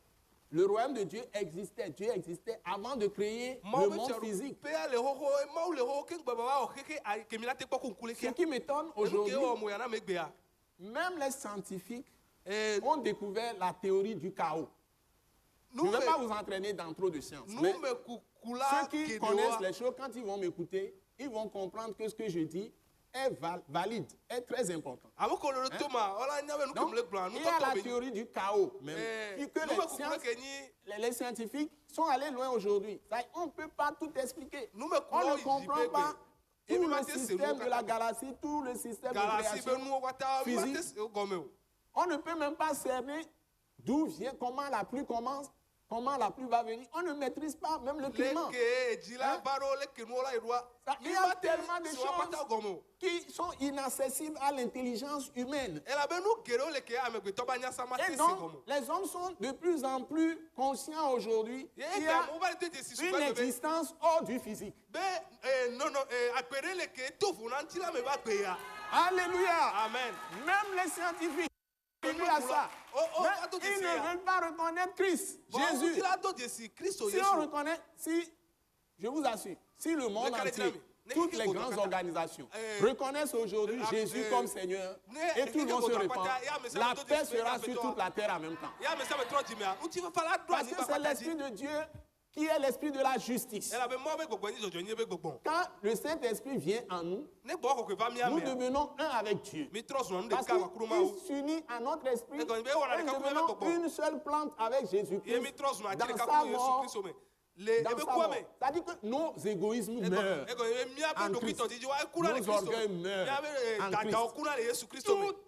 Speaker 2: le royaume de Dieu existait. Dieu existait avant de créer
Speaker 4: Ma
Speaker 2: le
Speaker 4: o be
Speaker 2: monde
Speaker 4: charu
Speaker 2: physique.
Speaker 4: pe ale ho ma o le ho ke gbo baba o keke kemi la te poko nkule
Speaker 2: Ce
Speaker 4: ke.
Speaker 2: qui m'étonne
Speaker 4: Aujourd'hui,
Speaker 2: aujourd'hui,
Speaker 4: o mo ya na me gbe ya.
Speaker 2: même les scientifiques
Speaker 4: Eh
Speaker 2: ont découvert la théorie du chaos. Je
Speaker 4: nu
Speaker 2: ne vais pas
Speaker 4: me
Speaker 2: vous entraîner dans trop de sciences.
Speaker 4: nu
Speaker 2: Mais
Speaker 4: me kukula
Speaker 2: ceux qui
Speaker 4: ke
Speaker 2: connaissent
Speaker 4: de
Speaker 2: les choses, quand ils vont m'écouter, ils vont comprendre que ce que je dis est valide, est très important.
Speaker 4: Ame ko le toma, ola nya be nu
Speaker 2: Donc,
Speaker 4: kum le gblɔ
Speaker 2: il
Speaker 4: nu
Speaker 2: y a la
Speaker 4: tɔtɔ be.
Speaker 2: théorie du chaos, même, que
Speaker 4: Nu be kukuru ke nyi
Speaker 2: les scientifiques sont allés loin aujourd'hui. On ne peut pas tout expliquer.
Speaker 4: nu be
Speaker 2: On
Speaker 4: kukuru
Speaker 2: ne
Speaker 4: yi
Speaker 2: comprend
Speaker 4: be
Speaker 2: pas
Speaker 4: gbe.
Speaker 2: tout le système de la galaxie, tout le système de
Speaker 4: Galasi be
Speaker 2: création
Speaker 4: nu kata nu
Speaker 2: physique.
Speaker 4: te se gɔme o.
Speaker 2: On ne peut même pas cerner d'où vient, comment la pluie commence, comment la pluie va venir. On ne maîtrise pas même le climat.
Speaker 4: Leke edzila
Speaker 2: Hein?
Speaker 4: baro leke nu ola iɖoa.
Speaker 2: Il y a tellement de
Speaker 4: se wa kpata gɔme o.
Speaker 2: choses qui sont inaccessibles à l'intelligence humaine.
Speaker 4: Elabe nu geɖewo leke amegbetɔ ba nya sama te
Speaker 2: Et
Speaker 4: se
Speaker 2: donc,
Speaker 4: gɔme o.
Speaker 2: les hommes sont de plus en plus conscients aujourd'hui qu'il y a
Speaker 4: Mo va te desi
Speaker 2: une
Speaker 4: sugbɛ be
Speaker 2: existence hors du physique.
Speaker 4: nono agbede leke tofu na ŋuti la me ba gbe ya.
Speaker 2: Alléluia.
Speaker 4: Amen.
Speaker 2: Même les scientifiques, ils à ça. Mais ils ne veulent pas reconnaître Christ, Jésus.
Speaker 4: Jésus. La do desi Kristo
Speaker 2: Si
Speaker 4: Yesu.
Speaker 2: on reconnaît, je vous assure, si le monde entier, toutes les grandes organisations reconnaissent aujourd'hui Jésus comme Seigneur et tout le monde se répand, la paix sera sur toute la terre en même temps.
Speaker 4: Ya me se me trɔ dzi mea, ŋuti fa la do
Speaker 2: Parce
Speaker 4: anyi
Speaker 2: que
Speaker 4: ba
Speaker 2: c'est
Speaker 4: kpata
Speaker 2: l'Esprit
Speaker 4: dzi.
Speaker 2: de Dieu qui est l'Esprit de la justice.
Speaker 4: Elabe mɔ be gbɔgbɔ nyi dzɔdzɔ nyi be gbɔgbɔ.
Speaker 2: Quand le Saint-Esprit vient en nous,
Speaker 4: Ne gbɔ kɔkɔe va mia
Speaker 2: nous
Speaker 4: mea.
Speaker 2: devenons un avec Dieu.
Speaker 4: Mi trɔ zɔn nu
Speaker 2: Parce
Speaker 4: ɖeka akuru ma wo.
Speaker 2: qu'il s'unit à notre esprit et
Speaker 4: Et quand il veut voir la
Speaker 2: nous
Speaker 4: décapure,
Speaker 2: devenons
Speaker 4: il va
Speaker 2: une seule plante avec
Speaker 4: Ye
Speaker 2: Jésus-Christ
Speaker 4: mi trɔ zɔn ati
Speaker 2: dans
Speaker 4: ɖeka
Speaker 2: sa
Speaker 4: kuru Yesu
Speaker 2: mort.
Speaker 4: Kristo me. Le
Speaker 2: Dans
Speaker 4: ebe
Speaker 2: sa
Speaker 4: kua
Speaker 2: mort.
Speaker 4: me.
Speaker 2: C'est-à-dire que nos égoïsmes meurent.
Speaker 4: E kɔni ye mia be
Speaker 2: En
Speaker 4: ɖokui
Speaker 2: Christ.
Speaker 4: tɔdidi wa ekuna le
Speaker 2: Nos
Speaker 4: Kristo.
Speaker 2: orgueils meurent
Speaker 4: Mia be
Speaker 2: en
Speaker 4: dadawo
Speaker 2: Christ.
Speaker 4: kuna le Yesu Kristo me.
Speaker 2: Toute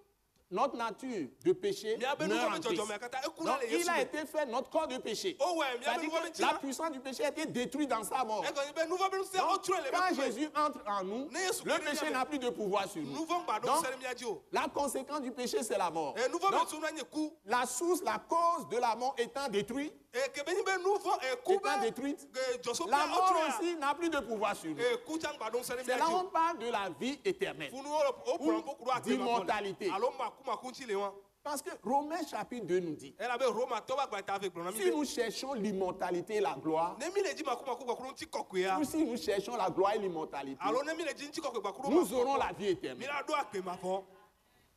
Speaker 2: notre nature de péché
Speaker 4: Mia be
Speaker 2: meurt
Speaker 4: nuwo
Speaker 2: en
Speaker 4: be
Speaker 2: Christ.
Speaker 4: dzɔdzɔ me kata ekuna
Speaker 2: Donc
Speaker 4: le
Speaker 2: il
Speaker 4: Yesu
Speaker 2: a
Speaker 4: me.
Speaker 2: été fait notre corps de péché.
Speaker 4: O wɛ mia be
Speaker 2: C'est-à-dire
Speaker 4: nuwo be
Speaker 2: que
Speaker 4: tsi
Speaker 2: la
Speaker 4: la.
Speaker 2: puissance du péché a été détruite dans sa mort.
Speaker 4: E kɔni be nuwo be nu se o trɔ le
Speaker 2: Quand
Speaker 4: be kume.
Speaker 2: Jésus entre en nous,
Speaker 4: Ne Yesu
Speaker 2: le
Speaker 4: Kristo
Speaker 2: péché
Speaker 4: vient.
Speaker 2: n'a plus de pouvoir sur nous.
Speaker 4: Nuwo ŋgba ɖo
Speaker 2: Donc,
Speaker 4: se ɖe mia dzi o.
Speaker 2: la conséquence du péché, c'est la mort.
Speaker 4: E nuwo be
Speaker 2: Donc,
Speaker 4: tu na nye ku.
Speaker 2: la source, la cause de la mort étant détruite,
Speaker 4: E kebe nyi be nuwo ku
Speaker 2: étant
Speaker 4: be.
Speaker 2: détruite,
Speaker 4: Dzɔso
Speaker 2: la
Speaker 4: bia o
Speaker 2: mort
Speaker 4: trɔ ya.
Speaker 2: aussi n'a plus de pouvoir sur nous.
Speaker 4: E ku tsa ŋgba ɖo se ɖe
Speaker 2: C'est
Speaker 4: mia
Speaker 2: là
Speaker 4: dzi
Speaker 2: où on
Speaker 4: o.
Speaker 2: parle de la vie éternelle.
Speaker 4: Funu o kplɔ ŋku kuro agbe ma
Speaker 2: D'immortalité.
Speaker 4: alo maku ŋuti le wa.
Speaker 2: Parce que Romains chapitre 2 nous dit,
Speaker 4: Elabe Roma tɔ ba gba ta ave gblɔ na mi
Speaker 2: si
Speaker 4: be.
Speaker 2: nous cherchons l'immortalité et la gloire,
Speaker 4: Ne mi le dzi maku gbɔ kuro ŋuti kɔkɔea.
Speaker 2: ou si nous cherchons la gloire et l'immortalité,
Speaker 4: Alo ne mi le dzi ŋuti kɔkɔe gba kuro ma.
Speaker 2: nous aurons la vie
Speaker 4: Mi
Speaker 2: éternelle.
Speaker 4: la do agbe ma fɔ.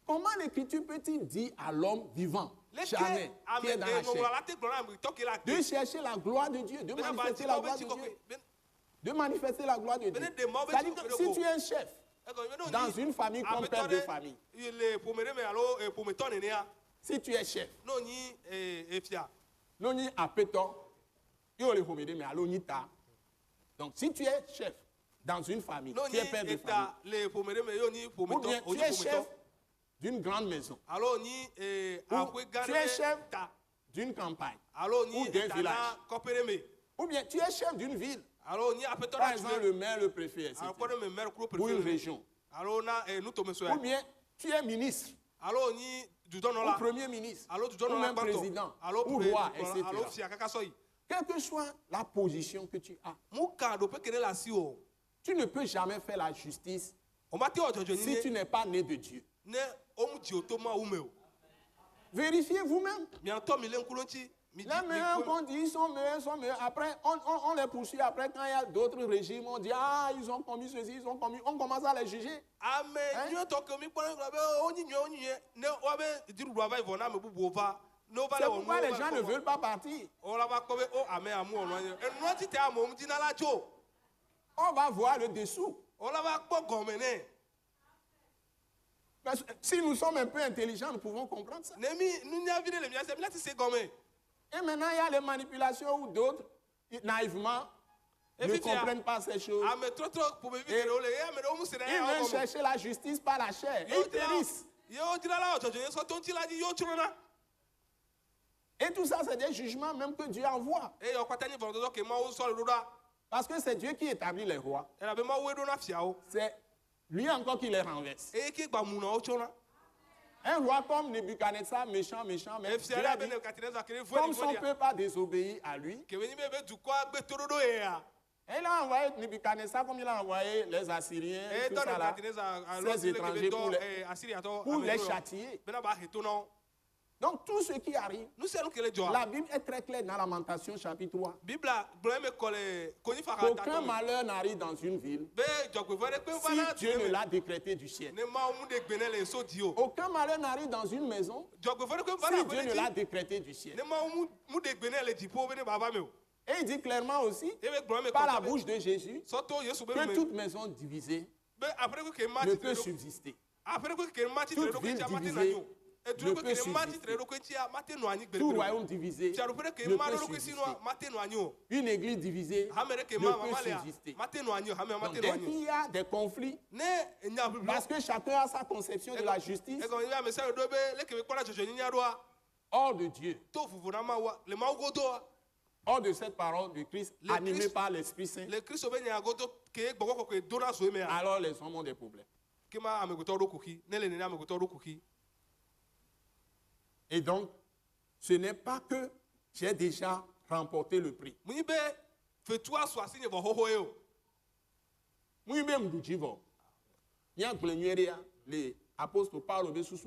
Speaker 2: Comment l'Écriture peut-il dire à l'homme vivant,
Speaker 4: Leke
Speaker 2: jamais, qui est dans la
Speaker 4: ŋɔŋlɔ
Speaker 2: chair,
Speaker 4: la te gblɔ na mi tɔ ke la
Speaker 2: de
Speaker 4: gbe.
Speaker 2: chercher la gloire de Dieu, de
Speaker 4: Bena ba
Speaker 2: manifester
Speaker 4: dzi
Speaker 2: la
Speaker 4: kɔ be
Speaker 2: gloire
Speaker 4: dzi
Speaker 2: de
Speaker 4: kɔkɔe.
Speaker 2: Dieu, de manifester la gloire de Dieu.
Speaker 4: Bene de mawo be
Speaker 2: C'est-à-dire
Speaker 4: dzi
Speaker 2: que
Speaker 4: kɔkɔe
Speaker 2: si
Speaker 4: ko.
Speaker 2: tu es un chef dans une famille comme père de famille,
Speaker 4: Le ƒome ɖe me alo ƒometɔ nenea.
Speaker 2: si tu es chef,
Speaker 4: No nyi efia.
Speaker 2: l'oni apéto, il y a le homé mais alors ni ta. Donc si tu es chef dans une famille,
Speaker 4: No
Speaker 2: tu
Speaker 4: nyi
Speaker 2: es père de famille,
Speaker 4: eta le ƒome ɖe me yo nyi
Speaker 2: ou bien
Speaker 4: ƒometɔ.
Speaker 2: tu
Speaker 4: Onyi
Speaker 2: es chef
Speaker 4: ƒometɔ.
Speaker 2: d'une grande maison,
Speaker 4: Alo nyi
Speaker 2: ou
Speaker 4: aƒe gã
Speaker 2: tu es chef
Speaker 4: ɖe ta.
Speaker 2: d'une campagne,
Speaker 4: Alo nyi
Speaker 2: ou d'un
Speaker 4: eta
Speaker 2: village.
Speaker 4: na kɔƒe ɖe me.
Speaker 2: ou bien tu es chef d'une ville,
Speaker 4: Alo nyi aƒetɔ
Speaker 2: par
Speaker 4: ɖe
Speaker 2: exemple
Speaker 4: tu
Speaker 2: le maire, le préfet, etc.
Speaker 4: alo kɔ ɖe me maire kuro
Speaker 2: ou une
Speaker 4: préfet.
Speaker 2: région,
Speaker 4: Alo na nutomeso
Speaker 2: ou
Speaker 4: ya.
Speaker 2: bien tu es ministre,
Speaker 4: Alo nyi
Speaker 2: ou
Speaker 4: dudɔnɔla.
Speaker 2: premier ministre,
Speaker 4: Alo
Speaker 2: ou
Speaker 4: dudɔnɔla
Speaker 2: même
Speaker 4: gbãtɔ.
Speaker 2: président,
Speaker 4: Alo
Speaker 2: ou roi, etc.
Speaker 4: alo fia kaka sɔ yi.
Speaker 2: Quelle que soit la position que tu as,
Speaker 4: Mu ka ɖo ƒe ke ne le asi o.
Speaker 2: tu ne peux jamais faire la justice
Speaker 4: O ma te wɔ dzɔdzɔ
Speaker 2: si tu
Speaker 4: nyi
Speaker 2: n'es pas né de Dieu.
Speaker 4: ne o mu dzi o to ma wu me o.
Speaker 2: Vérifiez vous-même.
Speaker 4: Miatɔ mi le ŋku ɖo ŋuti. Mi
Speaker 2: Les meilleurs qu'on dit, ils sont meilleurs. Après, on les poursuit. Après, quand il y a d'autres régimes, on dit, ah, ils ont commis ceci, ils ont commis. On commence à les juger.
Speaker 4: Ame nyuietɔ ke mi kpɔ ne be wonyi nyuie ne woabe dziɖuɖua va yi vɔ na ame bubuwo va. Ne wova
Speaker 2: C'est
Speaker 4: le wɔ
Speaker 2: pourquoi les gens ne
Speaker 4: nuwo
Speaker 2: veulent pas partir.
Speaker 4: wola va kpɔ be o ame amu wɔ nɔ anyi. Enua ti te amewo ŋuti na la tso.
Speaker 2: On va voir le dessous.
Speaker 4: Wola va kpɔ gɔme nɛ.
Speaker 2: Parce que si nous sommes un peu intelligents, nous pouvons comprendre ça.
Speaker 4: Ne mi nunyavi ɖe le mia se mi la ti se gɔme.
Speaker 2: Et maintenant, il y a les manipulations où d'autres, naïvement,
Speaker 4: Et
Speaker 2: ne
Speaker 4: puis,
Speaker 2: comprennent pas ces choses.
Speaker 4: Ame trɔtrɔ ƒomevi geɖewo le ye ame ɖewo mu se ɖe
Speaker 2: Ils
Speaker 4: ya
Speaker 2: veulent
Speaker 4: wɔ gɔme.
Speaker 2: chercher la justice par la chair. Et
Speaker 4: Yewo
Speaker 2: ils périssent.
Speaker 4: dzra la wɔ dzɔdzɔ ye sɔtɔ ŋuti la dzi yewo tsro na.
Speaker 2: Et tout ça, c'est des jugements même que Dieu envoie.
Speaker 4: Eye wɔ kpata nyi vɔdɔdɔ ke mawo sɔ le ɖo ɖa.
Speaker 2: Parce que c'est Dieu qui établit les rois.
Speaker 4: Elabe mawoe ɖo na fiawo.
Speaker 2: C'est lui encore qui les renverse.
Speaker 4: Eye ke gba mu na wo tso na.
Speaker 2: Un roi comme Nebuchadnezzar, méchant, mais
Speaker 4: Efia
Speaker 2: Dieu
Speaker 4: ɖe
Speaker 2: a
Speaker 4: abe
Speaker 2: dit,
Speaker 4: Nebukadnezar ke ɖe
Speaker 2: comme
Speaker 4: vɔ̃ɖi
Speaker 2: son
Speaker 4: vɔ̃ɖia.
Speaker 2: peuple a désobéi à lui,
Speaker 4: Ke be nyi be dukɔa gbe toɖoɖo yea.
Speaker 2: et il a envoyé Nebuchadnezzar comme il a envoyé les Assyriens,
Speaker 4: Eye
Speaker 2: tout
Speaker 4: dɔ
Speaker 2: ça là,
Speaker 4: Nebukadnezar
Speaker 2: ces
Speaker 4: alo
Speaker 2: étrangers
Speaker 4: dɔ
Speaker 2: pour
Speaker 4: Asiriatɔ
Speaker 2: pour les châtier.
Speaker 4: bena ba he to na wo.
Speaker 2: Donc tout ce qui arrive,
Speaker 4: Nu sia nu ke le dzɔa.
Speaker 2: la Bible est très claire dans Lamentation chapitre 3.
Speaker 4: Bibla gblɔ eme kɔ le konyifaxa
Speaker 2: Aucun
Speaker 4: tatɔ me.
Speaker 2: malheur n'arrive dans une ville
Speaker 4: Be dzɔgbevɔ ɖe kpe va
Speaker 2: si
Speaker 4: na
Speaker 2: Dieu ne
Speaker 4: me.
Speaker 2: l'a décrété du ciel.
Speaker 4: Ne mawo mu ɖe gbe ne le so di o.
Speaker 2: Aucun malheur n'arrive dans une maison
Speaker 4: Dzɔgbevɔ ɖe kpe va na
Speaker 2: si Dieu ne l'a
Speaker 4: aƒe ɖe
Speaker 2: décrété du ciel.
Speaker 4: dzi. Ne mawo mu ɖe gbe ne le dziƒo be ne bava me o.
Speaker 2: Et il dit clairement aussi,
Speaker 4: Eye be gblɔ eme
Speaker 2: par la
Speaker 4: kɔ be
Speaker 2: bouche de Jésus,
Speaker 4: sɔtɔ Yesu be
Speaker 2: que
Speaker 4: nume
Speaker 2: toute maison divisée
Speaker 4: be après que
Speaker 2: ne
Speaker 4: match
Speaker 2: peut subsister.
Speaker 4: après que match
Speaker 2: Toute
Speaker 4: de
Speaker 2: ville
Speaker 4: matin
Speaker 2: divisée
Speaker 4: nanyo et
Speaker 2: ne
Speaker 4: tout
Speaker 2: peut
Speaker 4: que match
Speaker 2: subsister.
Speaker 4: de que matin no ani
Speaker 2: Tout royaume divisé
Speaker 4: tu as repéré que
Speaker 2: ne
Speaker 4: mal
Speaker 2: peut
Speaker 4: que
Speaker 2: subsister.
Speaker 4: sinon matin no anyo
Speaker 2: Une église divisée
Speaker 4: hamere que
Speaker 2: ne
Speaker 4: ma
Speaker 2: peut
Speaker 4: mama
Speaker 2: subsister.
Speaker 4: matin no anyo hamere
Speaker 2: Donc,
Speaker 4: matin no
Speaker 2: dès
Speaker 4: anyo
Speaker 2: qu'il y a des conflits,
Speaker 4: ne nya blo
Speaker 2: parce que chacun a sa conception de la justice,
Speaker 4: e ko ya me sa do be le ke kwa jojo nya do
Speaker 2: hors de Dieu,
Speaker 4: to fufu na ma wa le ma godo
Speaker 2: hors de cette parole de Christ,
Speaker 4: Le
Speaker 2: animée
Speaker 4: Christ-
Speaker 2: par l'Esprit Saint,
Speaker 4: le Christ be nya godo ke gbogbo ko do na so me
Speaker 2: alors les hommes ont des problèmes.
Speaker 4: ke ma ame goto ro kuki ne le ne ame goto ro kuki
Speaker 2: Et donc, ce n'est pas que j'ai déjà remporté le prix.
Speaker 4: muni be fe toi so asine bo hoho e o
Speaker 2: Moi, même du jivo. Il y a les apôtres Paul be sous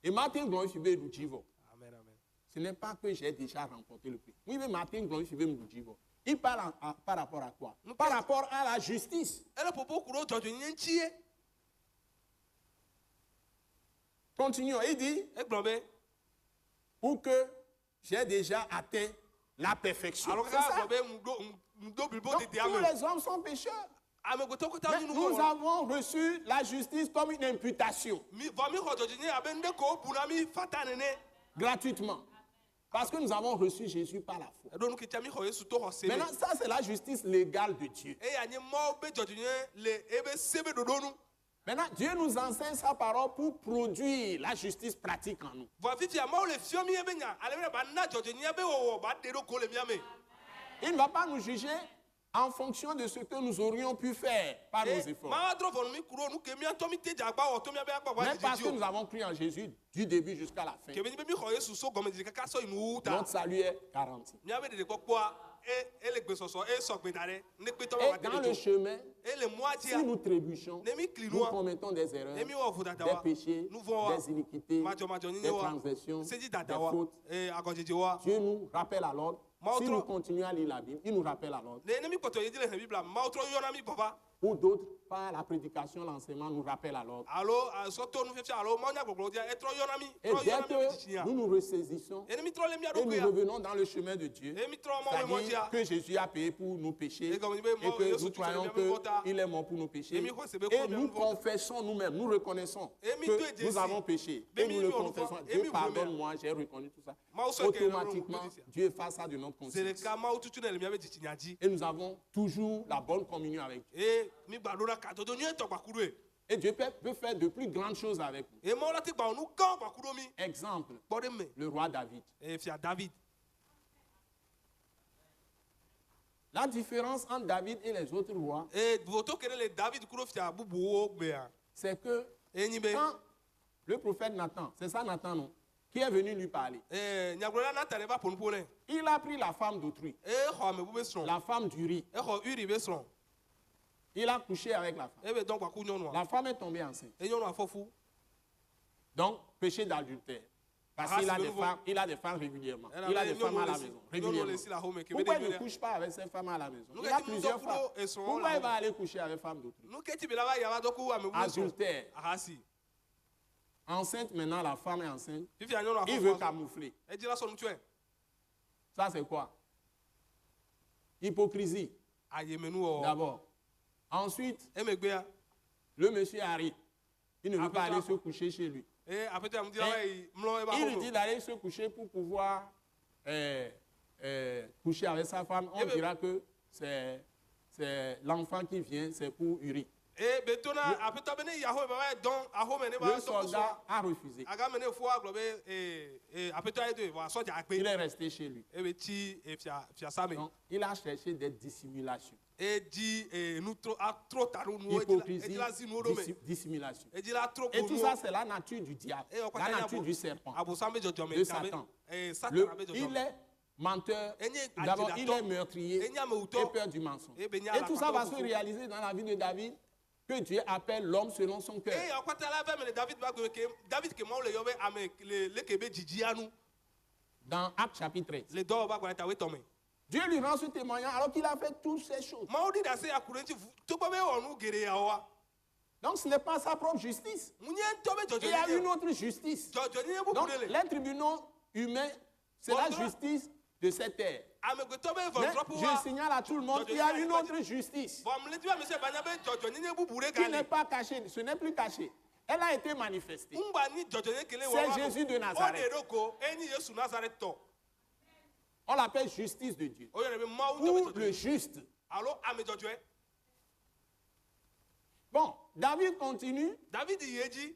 Speaker 2: et Martin Glon fibe du jivo.
Speaker 4: amen amen
Speaker 2: Ce n'est pas que j'ai déjà remporté le prix. Oui, mais Martin Glon fibe du jivo. Il parle par rapport à quoi? Par rapport à la justice.
Speaker 4: ele popo kuro jojo nya nchie
Speaker 2: Continuons. Il dit,
Speaker 4: e gbon be
Speaker 2: ou que j'ai déjà atteint la perfection.
Speaker 4: alors
Speaker 2: C'est
Speaker 4: ka
Speaker 2: ça.
Speaker 4: gbon be mdo bilbo
Speaker 2: Donc,
Speaker 4: de
Speaker 2: tous
Speaker 4: ame
Speaker 2: les hommes sont pécheurs.
Speaker 4: ame goto ko ta
Speaker 2: Mais
Speaker 4: nu
Speaker 2: nous avons reçu la justice comme une imputation,
Speaker 4: mi va mi ko jojo nya abe nde ko bu na mi fata nene
Speaker 2: gratuitement. Parce que nous avons reçu Jésus par la foi.
Speaker 4: e do nu ki ta mi ko yesu to ho se
Speaker 2: Maintenant, ça, c'est la justice légale de Dieu.
Speaker 4: e ya ni mo be jojo nya le ebe sebe dodo nu
Speaker 2: Maintenant, Dieu nous enseigne sa parole pour produire la justice pratique en nous.
Speaker 4: va vite ya mo le fio mi ebe nya ale me ba na jojo nya be wo ba de do ko le mi ame
Speaker 2: Il ne va pas nous juger en fonction de ce que nous aurions pu faire par nos efforts.
Speaker 4: ma dro fo mi kuro nu ke mi anto mi teja gba o to mi abe agba wa
Speaker 2: Mais parce que
Speaker 4: jiji
Speaker 2: nous avons cru en Jésus du début jusqu'à la fin.
Speaker 4: ke be ni be mi ko yesu so gomi ka so inu ta
Speaker 2: Notre salut est garanti.
Speaker 4: mi abe de ko po e le gbe soso e so gbe dare ne pe to
Speaker 2: Et
Speaker 4: wa
Speaker 2: dans
Speaker 4: de
Speaker 2: le chemin,
Speaker 4: e le mo aji
Speaker 2: si nous trébuchons,
Speaker 4: Nemi
Speaker 2: nous
Speaker 4: clinois.
Speaker 2: commettons des erreurs,
Speaker 4: Nemi wa fu dada
Speaker 2: des
Speaker 4: wa.
Speaker 2: péchés,
Speaker 4: Nous voyons.
Speaker 2: des iniquités,
Speaker 4: Majo majo
Speaker 2: des
Speaker 4: nyine wa.
Speaker 2: transgressions,
Speaker 4: Seji
Speaker 2: des
Speaker 4: dada wa.
Speaker 2: fautes.
Speaker 4: Agojeje wa.
Speaker 2: Dieu nous rappelle à l'ordre.
Speaker 4: Ma
Speaker 2: Si
Speaker 4: autre-
Speaker 2: nous continuons à lire la Bible, il nous rappelle à l'ordre.
Speaker 4: Le nemi poto yedile he bibla ma otro yona mi papa.
Speaker 2: Ou d'autres, par la prédication, l'enseignement, nous rappelle à l'ordre.
Speaker 4: Allo so to nu fefi allo mo nya gbogbo dia etro yona mi.
Speaker 2: Et
Speaker 4: Tro
Speaker 2: dès
Speaker 4: yona mi
Speaker 2: que
Speaker 4: chichinya.
Speaker 2: nous nous ressaisissons
Speaker 4: Enemi tro le mi
Speaker 2: et
Speaker 4: ado
Speaker 2: nous
Speaker 4: ya.
Speaker 2: revenons dans le chemin de Dieu,
Speaker 4: Emi tro mo we mo
Speaker 2: c'est-à-dire
Speaker 4: dia.
Speaker 2: que Jésus a payé pour nos péchés
Speaker 4: Et
Speaker 2: et
Speaker 4: comme il dit, moi,
Speaker 2: que
Speaker 4: Jésus,
Speaker 2: nous
Speaker 4: tu
Speaker 2: croyons
Speaker 4: fais bien vota.
Speaker 2: qu'il est mort pour nos péchés.
Speaker 4: Et mi kwa sebe
Speaker 2: Et
Speaker 4: ko bien
Speaker 2: nous
Speaker 4: vota.
Speaker 2: confessons nous-mêmes, nous reconnaissons
Speaker 4: Et mi
Speaker 2: que
Speaker 4: to
Speaker 2: nous
Speaker 4: Jésus.
Speaker 2: avons péché.
Speaker 4: Mais
Speaker 2: Et
Speaker 4: mi
Speaker 2: nous le
Speaker 4: mi on
Speaker 2: confessons.
Speaker 4: voit. Et
Speaker 2: Dieu
Speaker 4: mi
Speaker 2: pardonne-moi, j'ai reconnu tout ça.
Speaker 4: Ma oso ke le
Speaker 2: Automatiquement,
Speaker 4: ro
Speaker 2: Dieu efface ça de notre
Speaker 4: C'est le
Speaker 2: conscience.
Speaker 4: cas ma otutu na le mi abe chichinya ji.
Speaker 2: Et nous avons toujours la bonne communion avec Dieu.
Speaker 4: E mi gbadura ka dodo nyi to gbakuru e.
Speaker 2: Et Dieu peut faire de plus grandes choses avec nous.
Speaker 4: E mo lati gba onu kan gbakuru mi.
Speaker 2: Exemple,
Speaker 4: Gbode me.
Speaker 2: le roi David.
Speaker 4: E fia David.
Speaker 2: La différence entre David et les autres rois,
Speaker 4: E voto kere le David kuro fia bubu wo gbe ya.
Speaker 2: c'est que
Speaker 4: E nyi be.
Speaker 2: quand le prophète Nathan, c'est ça Nathan, non, qui est venu lui parler,
Speaker 4: Nyagbrola na tare ba ponu pone.
Speaker 2: il a pris la femme d'autrui,
Speaker 4: E ho me bube sron.
Speaker 2: la femme d'Uri.
Speaker 4: E ho uri be sron.
Speaker 2: Il a couché avec la femme.
Speaker 4: E be donc gbaku nyonu.
Speaker 2: La femme est tombée enceinte.
Speaker 4: E nyonu afofu.
Speaker 2: Donc, péché d'adultère. Parce
Speaker 4: Ah,
Speaker 2: qu'il a
Speaker 4: c'est
Speaker 2: des
Speaker 4: nouveau.
Speaker 2: femmes, il a des femmes régulièrement.
Speaker 4: Elle
Speaker 2: Il a
Speaker 4: avait
Speaker 2: des femmes à la
Speaker 4: nyonu
Speaker 2: maison,
Speaker 4: lesi-
Speaker 2: régulièrement.
Speaker 4: nyonu lesi la home ke be
Speaker 2: Pourquoi
Speaker 4: de
Speaker 2: il ne
Speaker 4: bele.
Speaker 2: couche pas avec ses femmes à la maison?
Speaker 4: Nous,
Speaker 2: Il a
Speaker 4: nous
Speaker 2: plusieurs
Speaker 4: sommes
Speaker 2: femmes.
Speaker 4: et sont
Speaker 2: Pourquoi
Speaker 4: là.
Speaker 2: il va aller coucher avec femme d'autrui?
Speaker 4: Nou keti be la ba ya ba doku ame bube sron.
Speaker 2: Adultère.
Speaker 4: Ahasi.
Speaker 2: Enceinte maintenant, la femme est enceinte.
Speaker 4: Fifi a nyonu
Speaker 2: Il veut
Speaker 4: afofu.
Speaker 2: camoufler.
Speaker 4: E dira so ntwe.
Speaker 2: Ça, c'est quoi? Hypocrisie,
Speaker 4: Aye menu o.
Speaker 2: d'abord. Ensuite,
Speaker 4: E me gbe ya.
Speaker 2: le monsieur arrive. Il ne veut
Speaker 4: Après
Speaker 2: pas aller
Speaker 4: ça,
Speaker 2: se coucher chez lui.
Speaker 4: E apete am dira ba yi mlo e ba
Speaker 2: Il lui
Speaker 4: ho.
Speaker 2: dit d'aller se coucher pour pouvoir coucher avec sa femme. On
Speaker 4: Eh ben-
Speaker 2: dira que c'est l'enfant qui vient, c'est pour Uri.
Speaker 4: E betona apete bene ya ho be ba don ahome ne ba
Speaker 2: Le
Speaker 4: so ko so.
Speaker 2: soldat a refusé.
Speaker 4: Aga mene fo aglobe apete aye do wa soja
Speaker 2: Il
Speaker 4: agbe.
Speaker 2: est resté chez lui.
Speaker 4: E be ti e fia same.
Speaker 2: Donc, il a cherché des dissimulations.
Speaker 4: E di nu tro a tro taru nu e
Speaker 2: Hypocrisie,
Speaker 4: dira si nu do me.
Speaker 2: dissimulation.
Speaker 4: E dira tro
Speaker 2: Et
Speaker 4: ko
Speaker 2: tout
Speaker 4: nu.
Speaker 2: ça, c'est la nature du diable,
Speaker 4: E o
Speaker 2: la nature du serpent,
Speaker 4: Abu sambe jojo me
Speaker 2: de
Speaker 4: tabe.
Speaker 2: Satan.
Speaker 4: Satan abe jojo.
Speaker 2: Il est menteur,
Speaker 4: Enye
Speaker 2: d'abord il est
Speaker 4: agitateur.
Speaker 2: meurtrier
Speaker 4: Enye ame
Speaker 2: et
Speaker 4: uto.
Speaker 2: peur du mensonge.
Speaker 4: Eh ben, il y
Speaker 2: Et
Speaker 4: a la
Speaker 2: tout ça va se
Speaker 4: parole.
Speaker 2: réaliser dans la vie de David, que Dieu appelle l'homme selon son cœur.
Speaker 4: E akwata la ve me David ba ke David ke mo le yo be ame le ke be jiji anu.
Speaker 2: Dans Actes chapitre 13.
Speaker 4: Le do ba gwa ta we to me.
Speaker 2: Dieu lui rend ce témoignage alors qu'il a fait toutes ces choses.
Speaker 4: Ma odi da se akurenti to ba be onu gere ya wa.
Speaker 2: Donc ce n'est pas sa propre justice.
Speaker 4: Munye to be jojo.
Speaker 2: Il y a une autre justice.
Speaker 4: Jojo ni bu
Speaker 2: Donc
Speaker 4: kudele.
Speaker 2: les tribunaux humains, c'est la
Speaker 4: Bon droit.
Speaker 2: justice de cette terre.
Speaker 4: amegbetɔ bɛ
Speaker 2: Mais
Speaker 4: vɔtrɔ pour
Speaker 2: je signale à tout le monde qu'il y a une autre justice
Speaker 4: bɔn mlɛti bɛ mɛsɛ banya bɛ jɔjɔnyenye bubu de
Speaker 2: qui n'est
Speaker 4: gale
Speaker 2: pas cachée. Ce n'est plus caché. Elle a été manifestée.
Speaker 4: ngba ni jɔjɔnye kele
Speaker 2: C'est Jésus de Nazareth.
Speaker 4: o de do ko e ni Yesu Nazareth tɔ
Speaker 2: On l'appelle justice de Dieu.
Speaker 4: o yɛrɛ bɛ maaw
Speaker 2: Ou
Speaker 4: tɔ bɛ
Speaker 2: le
Speaker 4: jɔjɔnye
Speaker 2: juste.
Speaker 4: alo amedzɔjɔɛ
Speaker 2: Bon, David continue.
Speaker 4: David yeji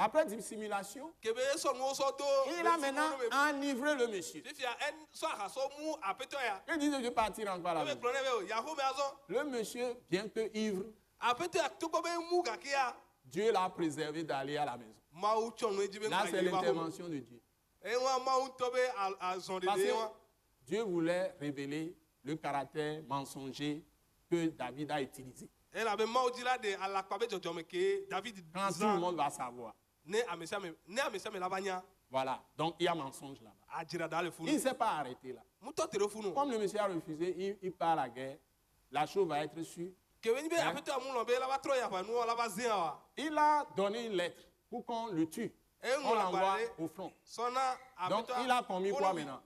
Speaker 2: Après dissimulation,
Speaker 4: kebe sɔnu sɔ do
Speaker 2: il a maintenant enivré le monsieur.
Speaker 4: fifia ɛn sɔ ahasɔ mu apɛtɔ ya
Speaker 2: Que dit de partir encore à la
Speaker 4: o bɛ
Speaker 2: maison?
Speaker 4: kplɔ ne bɛ o yaho bɛ azɔ
Speaker 2: Le monsieur, bien que ivre,
Speaker 4: apɛtɔ ya tɔgɔ bɛ mu gake ya
Speaker 2: Dieu l'a préservé d'aller à la maison.
Speaker 4: maaw tsɔnu edzi bɛ
Speaker 2: Là,
Speaker 4: ŋa
Speaker 2: c'est
Speaker 4: yi ba ko
Speaker 2: l'intervention de Dieu.
Speaker 4: ewa maaw tɔ bɛ azɔn de
Speaker 2: Parce
Speaker 4: de wa
Speaker 2: que Dieu voulait révéler le caractère mensonger que David a utilisé.
Speaker 4: ela bɛ maaw dzi la de alakpa bɛ jɔjɔme ke David
Speaker 2: Quand tout le monde va savoir.
Speaker 4: ne amesiame laba nya
Speaker 2: Voilà. Donc, il y a mensonge là-bas.
Speaker 4: a dzira da le
Speaker 2: Il
Speaker 4: funu
Speaker 2: ne s'est pas arrêté là.
Speaker 4: mutɔ tere funu
Speaker 2: Comme le monsieur a refusé, il part à la guerre. La chose va être sûre.
Speaker 4: kebe ni bɛ apɛtɔ ya mu lɔ bɛ laba trɔ yafa nu laba zia wa
Speaker 2: Il a donné une lettre pour qu'on le tue.
Speaker 4: e
Speaker 2: On
Speaker 4: ŋun
Speaker 2: l'envoie
Speaker 4: agbalẽ
Speaker 2: au front.
Speaker 4: sɔnna
Speaker 2: Donc,
Speaker 4: apɛtɔ
Speaker 2: il a commis quoi maintenant?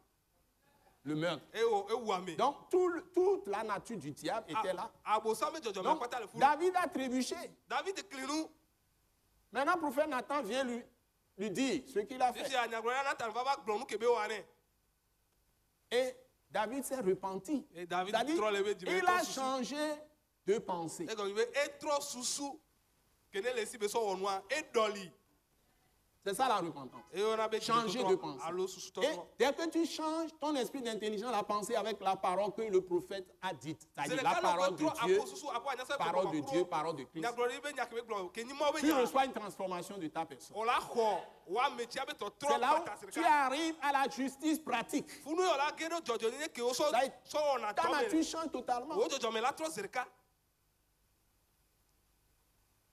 Speaker 2: Le meurtre.
Speaker 4: ewu ame
Speaker 2: Donc, toute la nature du diable était là.
Speaker 4: abosan bɛ jɔjɔme
Speaker 2: Donc,
Speaker 4: akpata le funu
Speaker 2: David a trébuché.
Speaker 4: David kilinu
Speaker 2: Maintenant, le prophète Nathan vient lui dire ce qu'il a fait.
Speaker 4: fifia anyagbɔla Nathan va ba gblɔ nu kebe wa ne
Speaker 2: Et David s'est repenti.
Speaker 4: et David
Speaker 2: C'est-à-dire,
Speaker 4: trɔ le bɛ dzi bɛ
Speaker 2: il a
Speaker 4: trɔ susu
Speaker 2: changé de pensée.
Speaker 4: e gɔmi bɛ etrɔ susu kene le si bɛ sɔ wɔnua edɔli
Speaker 2: C'est ça la repentance.
Speaker 4: eyɔna bɛ
Speaker 2: Changer de pensée.
Speaker 4: alo susu
Speaker 2: Et
Speaker 4: tɔtrɔ
Speaker 2: dès que tu changes ton esprit d'intelligence à penser avec la parole que le prophète a dite, c'est-à-dire la parole de Dieu, parole de Dieu, parole de Christ,
Speaker 4: nyagbɔli bɛ nya kebe gblɔ ke nyimawo bɛ
Speaker 2: tu
Speaker 4: nya
Speaker 2: reçois une transformation de ta personne.
Speaker 4: o la xɔ wa metsia bɛ tɔ
Speaker 2: C'est
Speaker 4: trɔ
Speaker 2: là
Speaker 4: pata
Speaker 2: où tu
Speaker 4: sirika
Speaker 2: arrives à la justice pratique.
Speaker 4: funu yɔ la ge ɖo dzɔdzɔ nye ke wo sɔ
Speaker 2: Ça y est,
Speaker 4: wɔna
Speaker 2: ta nature
Speaker 4: tɔme
Speaker 2: change totalement.
Speaker 4: o dzɔdzɔme la trɔ sirika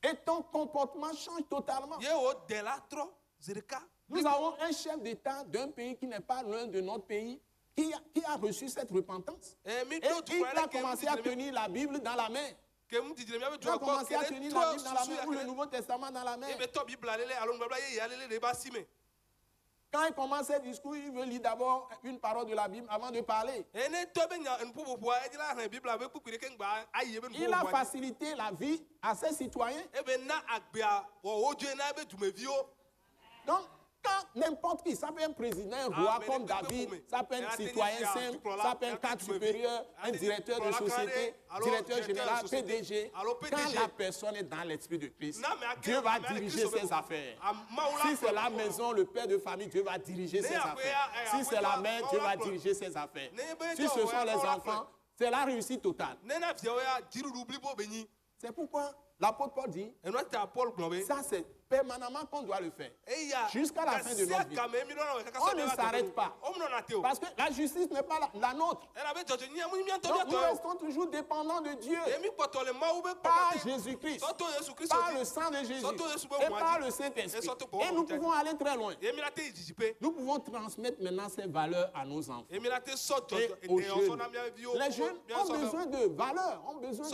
Speaker 2: Et ton comportement change totalement.
Speaker 4: ye o de la trɔ sirika
Speaker 2: Nous avons un chef d'État d'un pays qui n'est pas l'un de notre pays qui a reçu cette repentance.
Speaker 4: mi
Speaker 2: Et
Speaker 4: do
Speaker 2: il
Speaker 4: dukura
Speaker 2: a
Speaker 4: ɖe ke
Speaker 2: commencé à tenir la Bible dans la main.
Speaker 4: mu didi le mia bɛ
Speaker 2: Il a
Speaker 4: dukɔ
Speaker 2: commencé
Speaker 4: kɔ
Speaker 2: à
Speaker 4: kele
Speaker 2: tenir la
Speaker 4: trɔ
Speaker 2: Bible dans la
Speaker 4: susu
Speaker 2: main
Speaker 4: ya
Speaker 2: ou le
Speaker 4: kele
Speaker 2: Nouveau Testament dans la main.
Speaker 4: e bɛ tɔ bibla lele alo nubabla ye ya lele de ba si me
Speaker 2: Quand il commence ses discours, il veut lire d'abord une parole de la Bible avant de parler.
Speaker 4: ene tɔ bɛ nya nuƒoƒoƒoa edzi la hɛn bibla bɛ kpukui ɖeke ŋgba ayi ebe
Speaker 2: Il a
Speaker 4: nuƒoƒoa
Speaker 2: facilité la vie à ses citoyens.
Speaker 4: e bɛ na agbea wɔwo dzo na ebe dumeviwo
Speaker 2: Donc, quand n'importe qui, ça peut être un président, un roi
Speaker 4: mais
Speaker 2: comme
Speaker 4: les
Speaker 2: David,
Speaker 4: peuples,
Speaker 2: ça peut être un
Speaker 4: mais
Speaker 2: citoyen
Speaker 4: la
Speaker 2: simple,
Speaker 4: tenue,
Speaker 2: ça peut être un
Speaker 4: la
Speaker 2: cadre
Speaker 4: tenue,
Speaker 2: supérieur, un
Speaker 4: la
Speaker 2: directeur de
Speaker 4: tenue,
Speaker 2: société,
Speaker 4: alors,
Speaker 2: directeur
Speaker 4: directeur de
Speaker 2: général,
Speaker 4: société,
Speaker 2: PDG.
Speaker 4: alors,
Speaker 2: Quand
Speaker 4: PDG.
Speaker 2: la personne est dans l'esprit de Christ,
Speaker 4: Non, mais à quel-
Speaker 2: Dieu va
Speaker 4: mais à
Speaker 2: diriger
Speaker 4: Christ,
Speaker 2: ses affaires.
Speaker 4: à Maoula,
Speaker 2: Si c'est la
Speaker 4: Maoula.
Speaker 2: maison, le père de famille, Dieu va diriger ses
Speaker 4: après,
Speaker 2: affaires.
Speaker 4: après,
Speaker 2: Si c'est la
Speaker 4: après,
Speaker 2: mère,
Speaker 4: Maoula,
Speaker 2: Dieu va
Speaker 4: Maoula.
Speaker 2: diriger ses affaires.
Speaker 4: Ne be
Speaker 2: Si
Speaker 4: to,
Speaker 2: ce sont
Speaker 4: ouais,
Speaker 2: les
Speaker 4: Maoula,
Speaker 2: enfants, c'est la réussite totale.
Speaker 4: nena viawo ya dziɖuɖu blibo be nyi
Speaker 2: C'est pourquoi l'apôtre Paul dit,
Speaker 4: enua ta Paul gblɔ be
Speaker 2: ça c'est permanemment qu'on doit le faire.
Speaker 4: eya
Speaker 2: Jusqu'à la fin de notre vie.
Speaker 4: game mi ɖɔna kaka
Speaker 2: On ne s'arrête pas.
Speaker 4: o menɔna te o
Speaker 2: Parce que la justice n'est pas la nôtre.
Speaker 4: elabe dzɔdzɔ nyia mu miãtɔ
Speaker 2: Donc nous
Speaker 4: miãtɔ
Speaker 2: restons toujours dépendants de Dieu.
Speaker 4: ye mi kpɔtɔ le Mawu be
Speaker 2: Par
Speaker 4: kpɔkɔte
Speaker 2: Jésus-Christ.
Speaker 4: sɔto Yesu Kristo
Speaker 2: Par le
Speaker 4: dzi
Speaker 2: sang de Jésus.
Speaker 4: Surtout Jésus,
Speaker 2: Et
Speaker 4: moi,
Speaker 2: par
Speaker 4: dit.
Speaker 2: le Saint-Esprit.
Speaker 4: Et surtout,
Speaker 2: Et nous
Speaker 4: moi,
Speaker 2: pouvons aller très loin.
Speaker 4: ye mi la te yi dzidzi pe
Speaker 2: Nous pouvons transmettre maintenant ces valeurs à nos enfants.
Speaker 4: ye mi la te sɔ
Speaker 2: Et
Speaker 4: dzɔdzɔ
Speaker 2: aux
Speaker 4: eteyɔ
Speaker 2: jeunes.
Speaker 4: sɔna mia viwo
Speaker 2: Les jeunes ont besoin de valeurs, ont besoin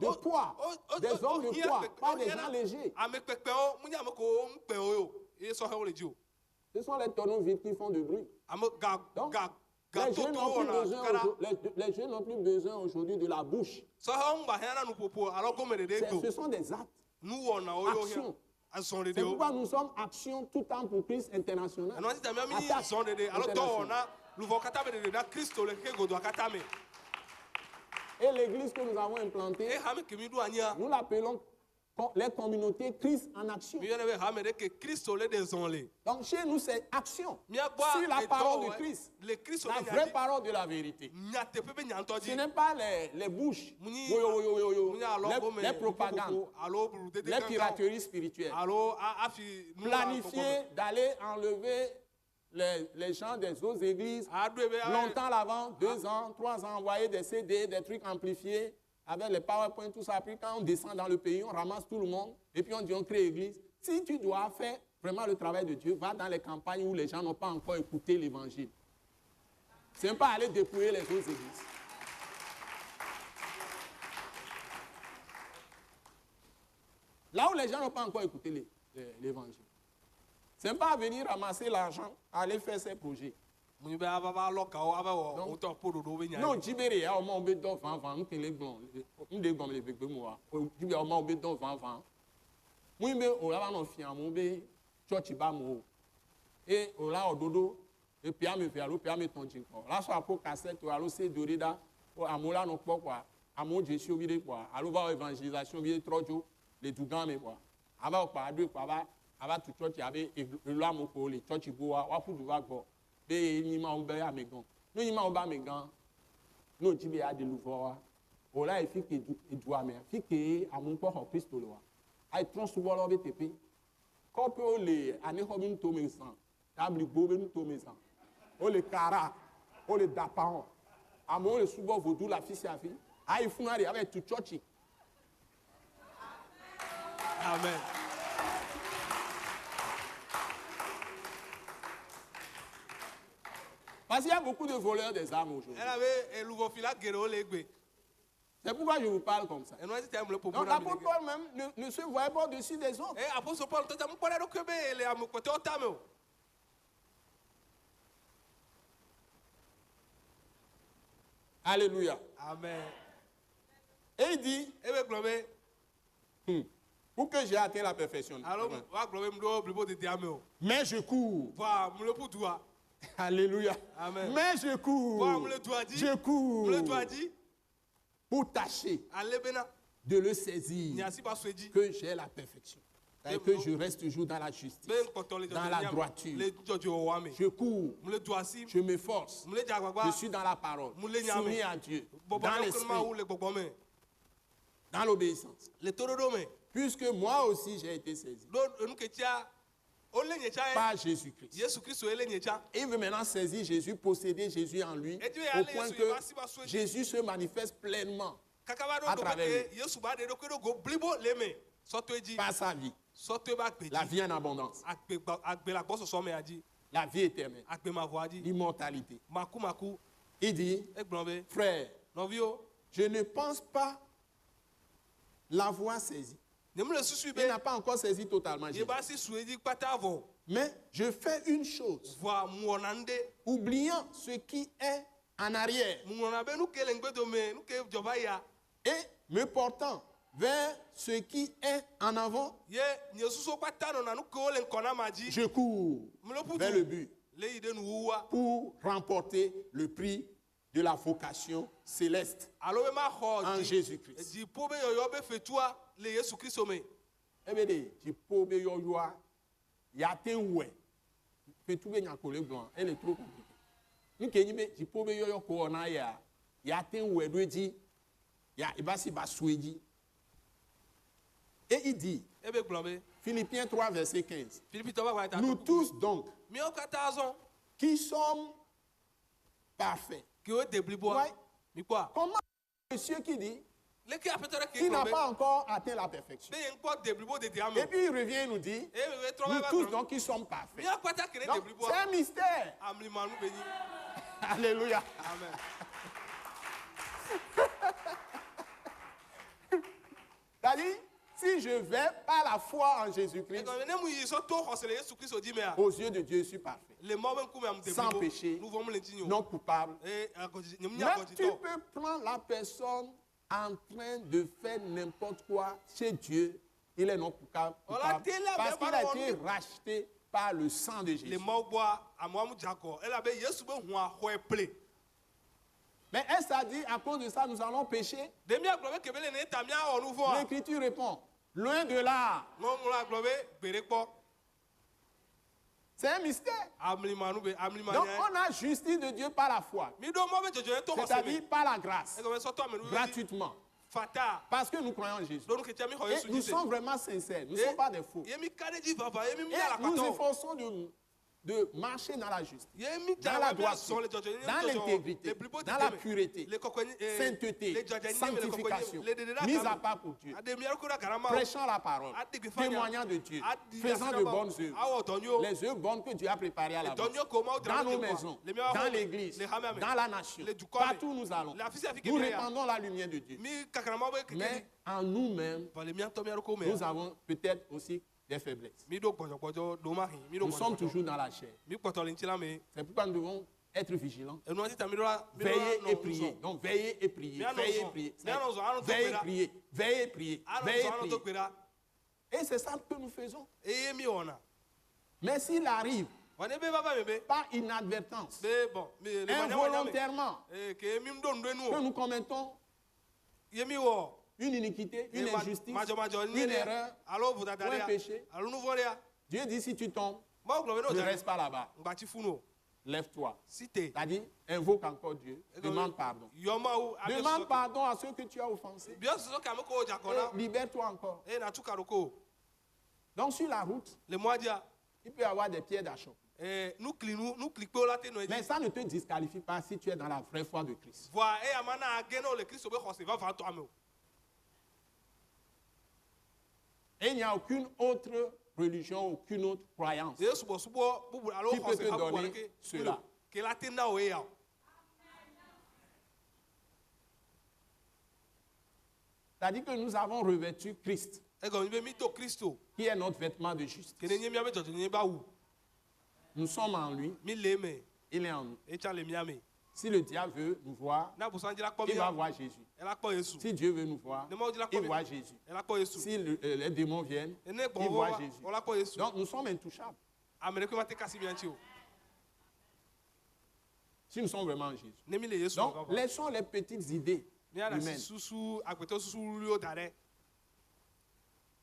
Speaker 2: de poids. Des hommes de poids, pas des gens légers.
Speaker 4: ame kpekpewo mu nye ame ko ŋu kpe o yo ye sɔhɛwo le dzi o
Speaker 2: Ce sont les tonneaux vides qui font du bruit.
Speaker 4: ame ga
Speaker 2: Donc,
Speaker 4: ga
Speaker 2: les jeunes n'ont plus
Speaker 4: gatotowo
Speaker 2: besoin
Speaker 4: wɔna kara
Speaker 2: les jeunes n'ont plus besoin aujourd'hui de la bouche.
Speaker 4: sɔhɛwo ŋgba hɛn na nuƒoƒo alo gome ɖeɖe
Speaker 2: Ce
Speaker 4: gbo
Speaker 2: sont des actes.
Speaker 4: nuwɔnawo yo
Speaker 2: Action.
Speaker 4: hɛn azɔn
Speaker 2: C'est
Speaker 4: ɖeɖewo
Speaker 2: pourquoi nous sommes Action tout temps pour Christ international.
Speaker 4: ɛnɔ tita mia mi nyi
Speaker 2: Attaque
Speaker 4: zɔn ɖeɖe alo
Speaker 2: internationale.
Speaker 4: dɔwɔna luvɔ katã be ɖeɖe na Kristo le ke godoa katã me
Speaker 2: Et l'église que nous avons implantée,
Speaker 4: e hame ke mi ɖo anyia
Speaker 2: nous l'appelons les communautés Christ en action.
Speaker 4: mi yɔnɛ be hame ɖe ke Kristo le ɖe zɔn le
Speaker 2: Donc chez nous, c'est action
Speaker 4: miagbɔ
Speaker 2: sur la parole de
Speaker 4: edɔwɔe
Speaker 2: Christ,
Speaker 4: le Kristo
Speaker 2: la
Speaker 4: le
Speaker 2: vraie
Speaker 4: nya
Speaker 2: parole de la vérité.
Speaker 4: dzi nyateƒe be nyantɔ
Speaker 2: Ce
Speaker 4: dzi
Speaker 2: n'est pas les bouches,
Speaker 4: Muni-
Speaker 2: yo,
Speaker 4: munya alo gome
Speaker 2: les propagandes,
Speaker 4: alo bludede
Speaker 2: les
Speaker 4: gãgãwo.
Speaker 2: pirateries spirituelles.
Speaker 4: alo afi nu la
Speaker 2: Planifier d'aller enlever les gens des autres églises
Speaker 4: aɖoe be
Speaker 2: longtemps avant, 2 ans, 3 ans, envoyer des CD, des trucs amplifiés avec les PowerPoint, tout ça. Puis quand on descend dans le pays, on ramasse tout le monde et puis on dit on crée église. Si tu dois faire vraiment le travail de Dieu, va dans les campagnes où les gens n'ont pas encore écouté l'évangile. C'est pas aller dépouiller les autres églises. Là où les gens n'ont pas encore écouté l'évangile. Ce n'est pas venir ramasser l'argent, aller faire ses projets.
Speaker 4: Mu be aba loka o aba wo
Speaker 2: Non.
Speaker 4: o to pododo be nya.
Speaker 2: Non, jibere ya ọmọ obe dọ fanfan n kele gbọn n de gbọn le gbegbe mu wa o jibere ọmọ obe dọ fanfan mu be o la ba nọ fian mu be church ba mu o e o la ododo e pia me alo pia me ton jin ko la so apo cassette o alo se dorida o amola no pọ kwa amo jesu bi de kwa alo ba evangelisation bi trojo le dugan me kwa aba o pa adu kwa aba tu church abe elo amoko le church bo wa fu du wa gbo be ni ma o be amegan no yin ma o ba amegan no jibe ya de luvo wa o la fi ke du ame fi ke amu po ho Kristo lo wa ai tron su wo lo be tepe ko pe o le ani ho bi to me san tabli gbo be to me san o le kara o le dapaon amu o le subo vodu la fi si afi ai fun ari ave tu church.
Speaker 4: Amen.
Speaker 2: Parce qu'il y a beaucoup de voleurs des âmes aujourd'hui.
Speaker 4: Elle avait un nouveau fil à guérir au légué.
Speaker 2: C'est pourquoi je vous parle comme ça.
Speaker 4: Et nous c'était le
Speaker 2: Donc
Speaker 4: problème.
Speaker 2: l'apôtre Paul même ne se voyait pas au-dessus des autres.
Speaker 4: Et apôtre Paul toi tu parles que be les amu côté otame.
Speaker 2: Alléluia.
Speaker 4: Amen.
Speaker 2: Et il dit,
Speaker 4: Et be globé.
Speaker 2: pour que j'ai atteint la perfection.
Speaker 4: Alors va globé mdo blibo de diame.
Speaker 2: Mais je cours.
Speaker 4: Va me le pour toi.
Speaker 2: Alléluia.
Speaker 4: Amen.
Speaker 2: Mais je cours.
Speaker 4: Va me le doit dit.
Speaker 2: Je cours.
Speaker 4: Me le doit dit.
Speaker 2: Pour tâcher
Speaker 4: Allez bena.
Speaker 2: de le saisir.
Speaker 4: Nyasi ba soedi.
Speaker 2: Que j'ai la perfection. Et que je reste toujours dans la justice.
Speaker 4: Ben koto le
Speaker 2: Dans la droiture.
Speaker 4: Le jojo wa me.
Speaker 2: Je cours.
Speaker 4: Me le doit si.
Speaker 2: Je m'efforce.
Speaker 4: Me le jagwa.
Speaker 2: Je suis dans la parole. Soumis à Dieu. Dans l'esprit. Dans l'obéissance.
Speaker 4: Le tororo me.
Speaker 2: Puisque moi aussi j'ai été saisi
Speaker 4: Nous que tia. Ole nyecha.
Speaker 2: par Jésus-Christ.
Speaker 4: Jésus Christ ele nyecha.
Speaker 2: Et il veut maintenant saisir Jésus, posséder Jésus en lui,
Speaker 4: Et Dieu est
Speaker 2: au
Speaker 4: allé
Speaker 2: point
Speaker 4: sur
Speaker 2: que
Speaker 4: Yabasi Basoué.
Speaker 2: Jésus se manifeste pleinement
Speaker 4: Kakabado
Speaker 2: à
Speaker 4: do
Speaker 2: travers
Speaker 4: ke Yesu ba de do ke do go blibo leme. Soto eji.
Speaker 2: par sa vie,
Speaker 4: Soto ba pe.
Speaker 2: la vie en abondance,
Speaker 4: Agbe la gbo so me aji.
Speaker 2: la vie éternelle,
Speaker 4: Agbe ma vo aji.
Speaker 2: l'immortalité.
Speaker 4: Maku.
Speaker 2: Il dit,
Speaker 4: Egbon be.
Speaker 2: frère,
Speaker 4: Novio.
Speaker 2: je ne pense pas l'avoir saisi.
Speaker 4: Ne me le susu
Speaker 2: Il
Speaker 4: be.
Speaker 2: n'a pas encore saisi totalement
Speaker 4: Ye
Speaker 2: Jésus.
Speaker 4: ba si su eji pata avo.
Speaker 2: Mais je fais une chose,
Speaker 4: Voi muonande.
Speaker 2: oubliant ce qui est en arrière
Speaker 4: Muona be nu ke le ngbe do me, nu ke joba ya.
Speaker 2: et me portant vers ce qui est en avant,
Speaker 4: Ye nye susu pata no na nu ke ole nkona maji.
Speaker 2: je cours
Speaker 4: Me le putu.
Speaker 2: vers le but.
Speaker 4: Le ide nu wuwa.
Speaker 2: Pour remporter le prix de la vocation céleste
Speaker 4: Alo be ma ho
Speaker 2: en
Speaker 4: di.
Speaker 2: Jésus-Christ.
Speaker 4: Di po be yoyo be fetua le Yesu Christ me.
Speaker 2: Eh bien, tu peux be yo yoa, ya te ouais. Que tu be nyakole blanc, elle est trop compliquée. Ni ke ni be tu peux be yo yo ko na ya te ouais do di, ya ibasi ba suedi. Et il dit,
Speaker 4: Ebe glombe.
Speaker 2: Philippiens 3 verset 15.
Speaker 4: Philippe to ba wa ta.
Speaker 2: Nous tous donc
Speaker 4: Mi o katazon.
Speaker 2: qui sommes parfaits.
Speaker 4: Ki o deblibo.
Speaker 2: Ouais.
Speaker 4: Mi kwa.
Speaker 2: Comment monsieur qui dit
Speaker 4: Le ki apetore ki
Speaker 2: qui n'a
Speaker 4: glombe.
Speaker 2: pas encore atteint la perfection.
Speaker 4: Be yen kwa deblibo de
Speaker 2: Et
Speaker 4: diame.
Speaker 2: puis il revient et nous dit,
Speaker 4: E we tro
Speaker 2: nous
Speaker 4: ba
Speaker 2: tous
Speaker 4: glombe.
Speaker 2: donc qui sommes
Speaker 4: Mi
Speaker 2: parfaits.
Speaker 4: a kwata kere
Speaker 2: Donc,
Speaker 4: deblibo.
Speaker 2: c'est un mystère.
Speaker 4: Amli manu be ni.
Speaker 2: Alléluia.
Speaker 4: Amen.
Speaker 2: C'est-à-dire, si je vais par la foi en
Speaker 4: E
Speaker 2: Jésus-Christ,
Speaker 4: ko ne mu yi so to hosele Yesu Christ odi me a.
Speaker 2: aux yeux de Dieu, je suis parfait.
Speaker 4: Le mo ben ku me am deblibo.
Speaker 2: Sans péché.
Speaker 4: Nous vont me le tinyo.
Speaker 2: Non coupable.
Speaker 4: E akoji nyum
Speaker 2: Mais
Speaker 4: nya akoji
Speaker 2: tu
Speaker 4: to.
Speaker 2: peux prendre la personne en train de faire n'importe quoi chez Dieu. Il est non coupable.
Speaker 4: Voilà, t'es là,
Speaker 2: Parce
Speaker 4: mais
Speaker 2: qu'il a
Speaker 4: pardon,
Speaker 2: été racheté par le sang de
Speaker 4: Le
Speaker 2: Jésus.
Speaker 4: mo boa amoamu jako. Elle avait Yesu be hu a ho e ple.
Speaker 2: Mais est-ce à dire, à cause de ça, nous allons pécher?
Speaker 4: Demi a glombe kebele ne tamia o nouveau.
Speaker 2: L'Écriture répond, loin de là.
Speaker 4: Non mu la glombe bere po.
Speaker 2: C'est un mystère.
Speaker 4: Amli manu be amli
Speaker 2: Donc
Speaker 4: manu.
Speaker 2: on a justice de Dieu par la foi.
Speaker 4: Mi do mo be jojo to hosele.
Speaker 2: C'est-à-dire par la grâce,
Speaker 4: E ko so to me nu.
Speaker 2: gratuitement.
Speaker 4: Fata.
Speaker 2: Parce que nous croyons en Jésus.
Speaker 4: Donc que tiami ho
Speaker 2: Et
Speaker 4: Yesu
Speaker 2: nous
Speaker 4: dise.
Speaker 2: sommes vraiment sincères. Nous ne sommes pas des faux.
Speaker 4: Yemi kadeji vava yemi mi
Speaker 2: Et
Speaker 4: ala
Speaker 2: nous
Speaker 4: kwato.
Speaker 2: efforçons de marcher dans la justice,
Speaker 4: Yemi
Speaker 2: dans la droiture, dans l'intégrité, dans la pureté, sainteté, sanctification, mise à part pour Dieu, prêchant la parole, témoignant de Dieu, faisant de bonnes œuvres, les œuvres bonnes que Dieu a préparées à l'avance, dans nos maisons, dans l'église, dans la nation, partout où nous allons. Nous répandons la lumière de Dieu. Mais en nous-mêmes, nous avons peut-être aussi des faiblesses. Nous sommes toujours dans la chair. C'est pourquoi nous devons être vigilant.
Speaker 4: Et nous on dit tamidora.
Speaker 2: Veillez et priez. Donc veillez et priez. Veillez et priez. Veillez et priez. Veillez et priez. Veillez et priez. Et c'est ça que nous faisons. Mais s'il arrive par inadvertance, involontairement, que nous commettons une iniquité, une injustice, une erreur, ou un péché, Dieu dit si tu tombes, ne reste pas là-bas. Lève-toi. C'est-à-dire, invoque encore Dieu. Demande pardon. Demande pardon à ceux que tu as offensés. Et libère-toi encore. Donc sur la route, il peut y avoir des pierres d'achoppement. Mais ça ne te disqualifie pas si tu es dans la vraie foi de Christ. Et il n'y a aucune autre religion, aucune autre croyance qui peut te donner cela. C'est-à-dire que nous avons revêtu Christ, qui est notre vêtement de justice. Nous sommes en lui, il est en nous. Si le diable veut nous voir, il va voir Jésus. Si Dieu veut nous voir, il voit Jésus. Si les démons viennent, il voit Jésus. Donc nous sommes intouchables. Si nous sommes vraiment en Jésus. Donc laissons les petites idées humaines.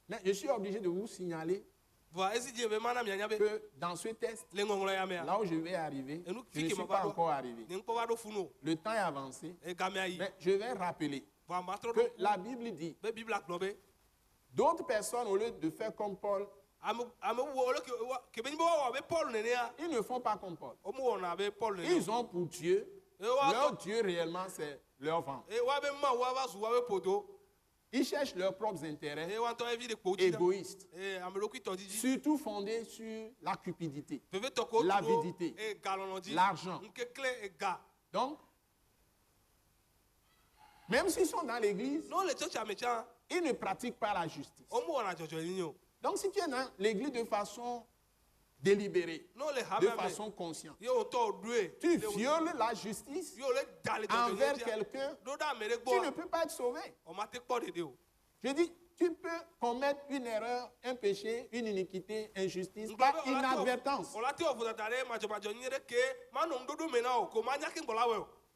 Speaker 2: Mais je suis obligé de vous signaler que dans ce test, là où je vais arriver, je ne suis pas encore arrivé. Le temps est avancé, mais je vais rappeler que la Bible dit, d'autres personnes, au lieu de faire comme Paul, ils ne font pas comme Paul. Ils ont pour Dieu, leur Dieu réellement c'est leur ventre. Ils cherchent leurs propres intérêts égoïstes, surtout fondés sur la cupidité, l'avidité, l'argent. Donc, même s'ils sont dans l'église, ils ne pratiquent pas la justice. Donc, si tu es dans l'église de façon délibérée, de façon consciente, tu violes la justice envers quelqu'un, tu ne peux pas être sauvé. Je dis, tu peux commettre une erreur, un péché, une iniquité, injustice, par inadvertance.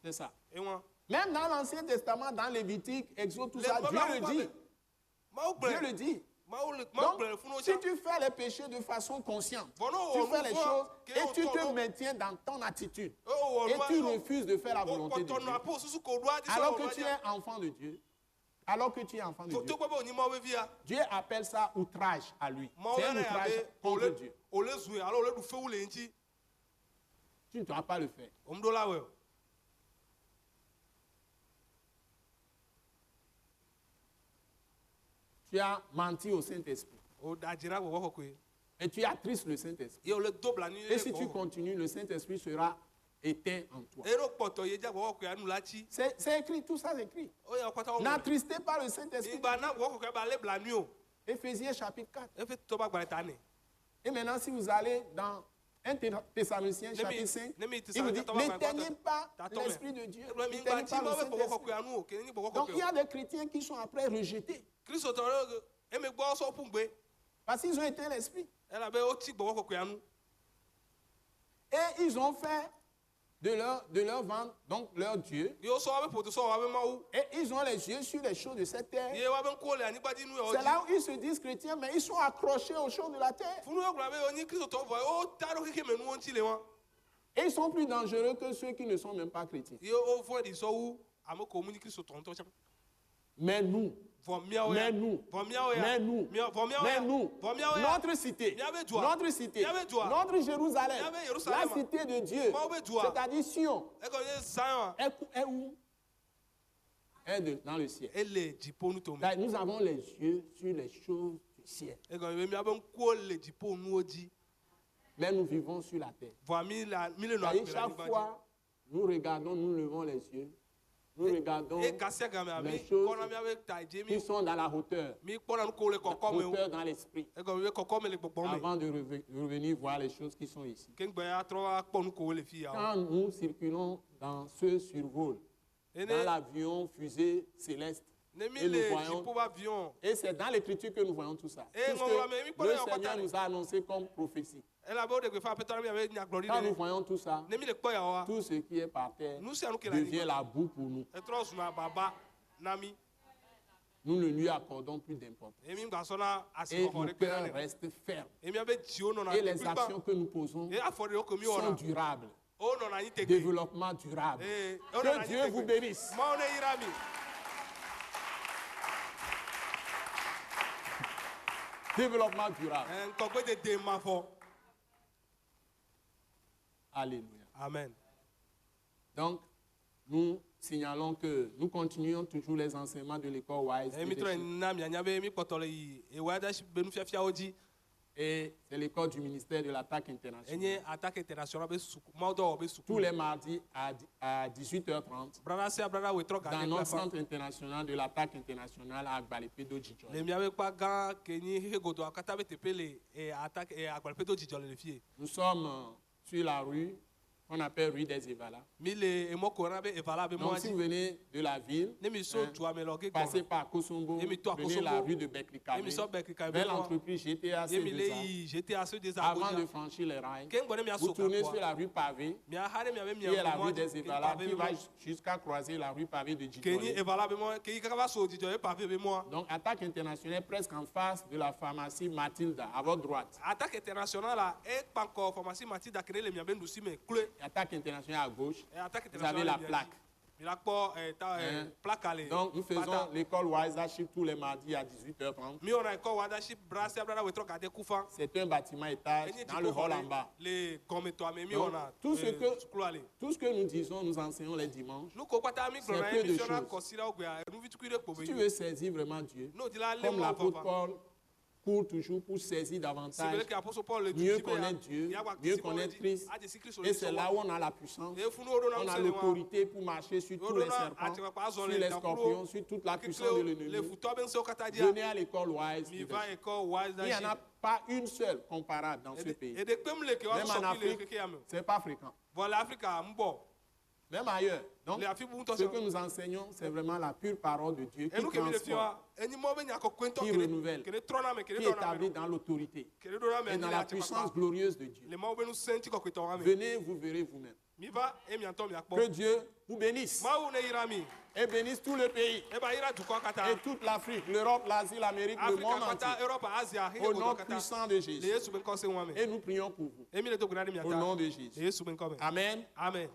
Speaker 2: C'est ça. Même dans l'Ancien Testament, dans Lévitique, Exode, tout ça, Dieu le dit. Dieu le dit. Donc, si tu fais les péchés de façon consciente, tu fais les choses et tu te maintiens dans ton attitude et tu refuses de faire la volonté de Dieu, alors que tu es enfant de Dieu, Dieu appelle ça outrage à lui. C'est un outrage contre Dieu. Tu ne dois pas le faire. Tu as menti au Saint-Esprit. Et tu attristes le Saint-Esprit. Et si tu continues, le Saint-Esprit sera éteint en toi. C'est écrit, tout ça c'est écrit. N'attristez pas le Saint-Esprit. Éphésiens chapitre 4. Et maintenant, si vous allez dans 1 Thessaloniciens chapitre 5, il vous dit, n'éteignez pas l'Esprit de Dieu. N'éteignez pas le Saint-Esprit. Donc il y a des chrétiens qui sont après rejetés. Parce qu'ils ont éteint l'esprit. Et ils ont fait de leur ventre, donc leur Dieu. Et ils ont les yeux sur les choses de cette terre. C'est là où ils se disent chrétiens, mais ils sont accrochés aux choses de la terre. Et ils sont plus dangereux que ceux qui ne sont même pas chrétiens. Mais nous, notre cité, notre Jérusalem, la cité de Dieu, c'est-à-dire Sion, est où? Est dans le ciel. Nous avons les yeux sur les choses du ciel. Mais nous vivons sur la terre. Chaque fois, nous regardons, nous levons les yeux. nous regardons
Speaker 4: Et Gassia Gamé,
Speaker 2: les
Speaker 4: mi
Speaker 2: choses
Speaker 4: kona mi avec Taïdjemi,
Speaker 2: qui sont dans la hauteur,
Speaker 4: mi kona nous coller kokome,
Speaker 2: hauteur dans l'esprit,
Speaker 4: et comme kokome les kokome.
Speaker 2: avant de revenir voir les choses qui sont ici.
Speaker 4: King Baya trois pour nous coller les filles.
Speaker 2: Quand nous circulons dans ce survol, dans l'avion fusée céleste,
Speaker 4: Nemi
Speaker 2: et nous
Speaker 4: les
Speaker 2: voyons,
Speaker 4: jipo avion.
Speaker 2: et c'est dans l'écriture que nous voyons tout ça.
Speaker 4: Et
Speaker 2: Tout ce que le Seigneur nous a annoncé comme prophétie.
Speaker 4: Elle a beau de faire peut-être mi avec nya glory.
Speaker 2: Quand nous voyons tout ça,
Speaker 4: Nemi les koya wa.
Speaker 2: tout ce qui est par terre
Speaker 4: Nous c'est nous qui la
Speaker 2: devient la boue pour nous.
Speaker 4: Et trop sur baba nami.
Speaker 2: Nous ne lui accordons plus d'importance.
Speaker 4: Et mi ngasona asi
Speaker 2: Et
Speaker 4: ko
Speaker 2: nos
Speaker 4: re
Speaker 2: cœurs
Speaker 4: pera.
Speaker 2: restent fermes.
Speaker 4: Et mi abe jio no na.
Speaker 2: Et les actions que nous posons
Speaker 4: Et a fori o komi
Speaker 2: sont
Speaker 4: ona.
Speaker 2: durables.
Speaker 4: O no na ni teke.
Speaker 2: Développement durable. Que Dieu vous bénisse.
Speaker 4: Ma on est irami.
Speaker 2: Développement durable.
Speaker 4: Nkogwe de dema fo.
Speaker 2: Alléluia.
Speaker 4: Amen.
Speaker 2: Donc, nous signalons que nous continuons toujours les enseignements de l'école Wise.
Speaker 4: Et mi tro na mi anyabe mi kotole yi. E wa da benu fiafia oji.
Speaker 2: Et c'est l'école du ministère de l'attaque internationale.
Speaker 4: Enye attaque internationale be suku. Ma do be suku.
Speaker 2: Tous les mardis à 18h30
Speaker 4: Brother se brother we tro
Speaker 2: dans
Speaker 4: gade
Speaker 2: notre
Speaker 4: kwa.
Speaker 2: centre international de l'attaque internationale à Agbalepedo Djidjo.
Speaker 4: Le mi abe pa gan kenyi hegodo akata be tepele e attaque e agbalpedo jijole le fie.
Speaker 2: Nous sommes sur la rue qu'on appelle rue des Évalas.
Speaker 4: Mi le e mo ko na be e vala be mo
Speaker 2: Donc si vous
Speaker 4: aji.
Speaker 2: venez de la ville,
Speaker 4: Ne mi so tu ameloge ko.
Speaker 2: passez par Kosombo,
Speaker 4: Et mi-toi à
Speaker 2: venez
Speaker 4: Kosombo.
Speaker 2: la rue de Beklikabe,
Speaker 4: Et mi-so Beklikabe,
Speaker 2: vers
Speaker 4: moi.
Speaker 2: l'entreprise GTA
Speaker 4: Ye mi le
Speaker 2: C2A,
Speaker 4: yi j'étais à ceux des
Speaker 2: avant de
Speaker 4: abodia.
Speaker 2: franchir les rails.
Speaker 4: Ken bone mi
Speaker 2: Vous
Speaker 4: asoka
Speaker 2: tournez
Speaker 4: kwa.
Speaker 2: sur la rue pavée,
Speaker 4: Mi a hare mi abe mi
Speaker 2: qui est la
Speaker 4: mo
Speaker 2: rue
Speaker 4: aji.
Speaker 2: des Évalas, qui va jusqu'à croiser la rue pavée de
Speaker 4: Kenyi
Speaker 2: Djidjo.
Speaker 4: e vala be mo ke kaka ba so jijole pa be mo.
Speaker 2: Donc, attaque internationale presque en face de la pharmacie Mathilda, à votre droite.
Speaker 4: Attaque internationale là e pa encore pharmacie Mathilda créer le mi abe ndusi me clé.
Speaker 2: Attaque internationale à gauche.
Speaker 4: Et attaque
Speaker 2: Vous avez
Speaker 4: internationale.
Speaker 2: la
Speaker 4: mi aji.
Speaker 2: plaque.
Speaker 4: Mi la po ta
Speaker 2: Hein?
Speaker 4: plaque ale.
Speaker 2: Donc, nous faisons
Speaker 4: Pata.
Speaker 2: l'école Wise Archive tous les mardis à 18h30.
Speaker 4: Mi on a encore wadashi brasser brother we tro gade kufa.
Speaker 2: C'est un bâtiment étage
Speaker 4: Enye
Speaker 2: dans le hall en bas.
Speaker 4: Les comme toi mais mi
Speaker 2: Donc,
Speaker 4: on a.
Speaker 2: tout ce que-
Speaker 4: sukulu ale.
Speaker 2: Tout ce que nous disons, nous enseignons les dimanches.
Speaker 4: Nous ko pata mi
Speaker 2: C'est
Speaker 4: glona
Speaker 2: peu de
Speaker 4: émission na
Speaker 2: choses.
Speaker 4: kosira ogbe. Nous vitu kuire po
Speaker 2: Si
Speaker 4: be.
Speaker 2: tu veux saisir vraiment Dieu,
Speaker 4: No di la le
Speaker 2: comme
Speaker 4: mo
Speaker 2: l'apôtre
Speaker 4: papa.
Speaker 2: Paul court toujours pour saisir
Speaker 4: C'est
Speaker 2: davantage,
Speaker 4: vrai qu'apôtre Paul le
Speaker 2: mieux
Speaker 4: dit,
Speaker 2: connaître Dieu,
Speaker 4: il y a
Speaker 2: mieux
Speaker 4: qui
Speaker 2: connaître
Speaker 4: dit,
Speaker 2: Christ.
Speaker 4: ah, Jésus Christ,
Speaker 2: Et c'est là où on a la puissance,
Speaker 4: Et funu odo na
Speaker 2: on a
Speaker 4: musele wa.
Speaker 2: l'autorité pour marcher sur tous les serpents, sur les scorpions, sur toute la puissance de
Speaker 4: Le
Speaker 2: l'ennemi.
Speaker 4: futo ben se okata dia.
Speaker 2: Venez à l'école Wise.
Speaker 4: Mi va école wise
Speaker 2: Il n'y en a pas une seule comparable dans ce pays.
Speaker 4: Et de pem le ke wa
Speaker 2: Même
Speaker 4: so
Speaker 2: en
Speaker 4: ki le
Speaker 2: Afrique,
Speaker 4: ke yame.
Speaker 2: ce n'est pas fréquent.
Speaker 4: Voilà Africa mbo.
Speaker 2: Même ailleurs. Donc,
Speaker 4: Les Afrique bunto
Speaker 2: ce
Speaker 4: so.
Speaker 2: que nous enseignons, c'est vraiment la pure parole de Dieu
Speaker 4: Et
Speaker 2: qui
Speaker 4: nous ke mi le
Speaker 2: transforme,
Speaker 4: fiwa. Eni mo ben yako kwento
Speaker 2: qui renouvelle,
Speaker 4: ke ne trona me ke
Speaker 2: qui
Speaker 4: ne dona
Speaker 2: établit
Speaker 4: me.
Speaker 2: dans l'autorité
Speaker 4: Ke ne dona me
Speaker 2: et dans la puissance glorieuse de Dieu.
Speaker 4: Le mo ben nous senti ko kwento wa me.
Speaker 2: Venez, vous verrez vous-même.
Speaker 4: Mi va e mi anto mi akpo.
Speaker 2: Que Dieu vous bénisse
Speaker 4: Ma u ne irami.
Speaker 2: et bénisse tout le pays
Speaker 4: E ba ira du ko kata.
Speaker 2: et toute l'Afrique, l'Europe, l'Asie, l'Amérique, le
Speaker 4: Africa
Speaker 2: monde
Speaker 4: kata
Speaker 2: entier.
Speaker 4: Europe Asia he
Speaker 2: Au
Speaker 4: ko
Speaker 2: nom
Speaker 4: kata.
Speaker 2: puissant de
Speaker 4: Le
Speaker 2: Jésus.
Speaker 4: Yesu ben ko se wa me.
Speaker 2: Et nous prions pour vous.
Speaker 4: E mi le to gunani mi
Speaker 2: Au
Speaker 4: ata.
Speaker 2: nom de
Speaker 4: Le
Speaker 2: Jésus.
Speaker 4: Yesu ben ko me.
Speaker 2: Amen.
Speaker 4: Amen.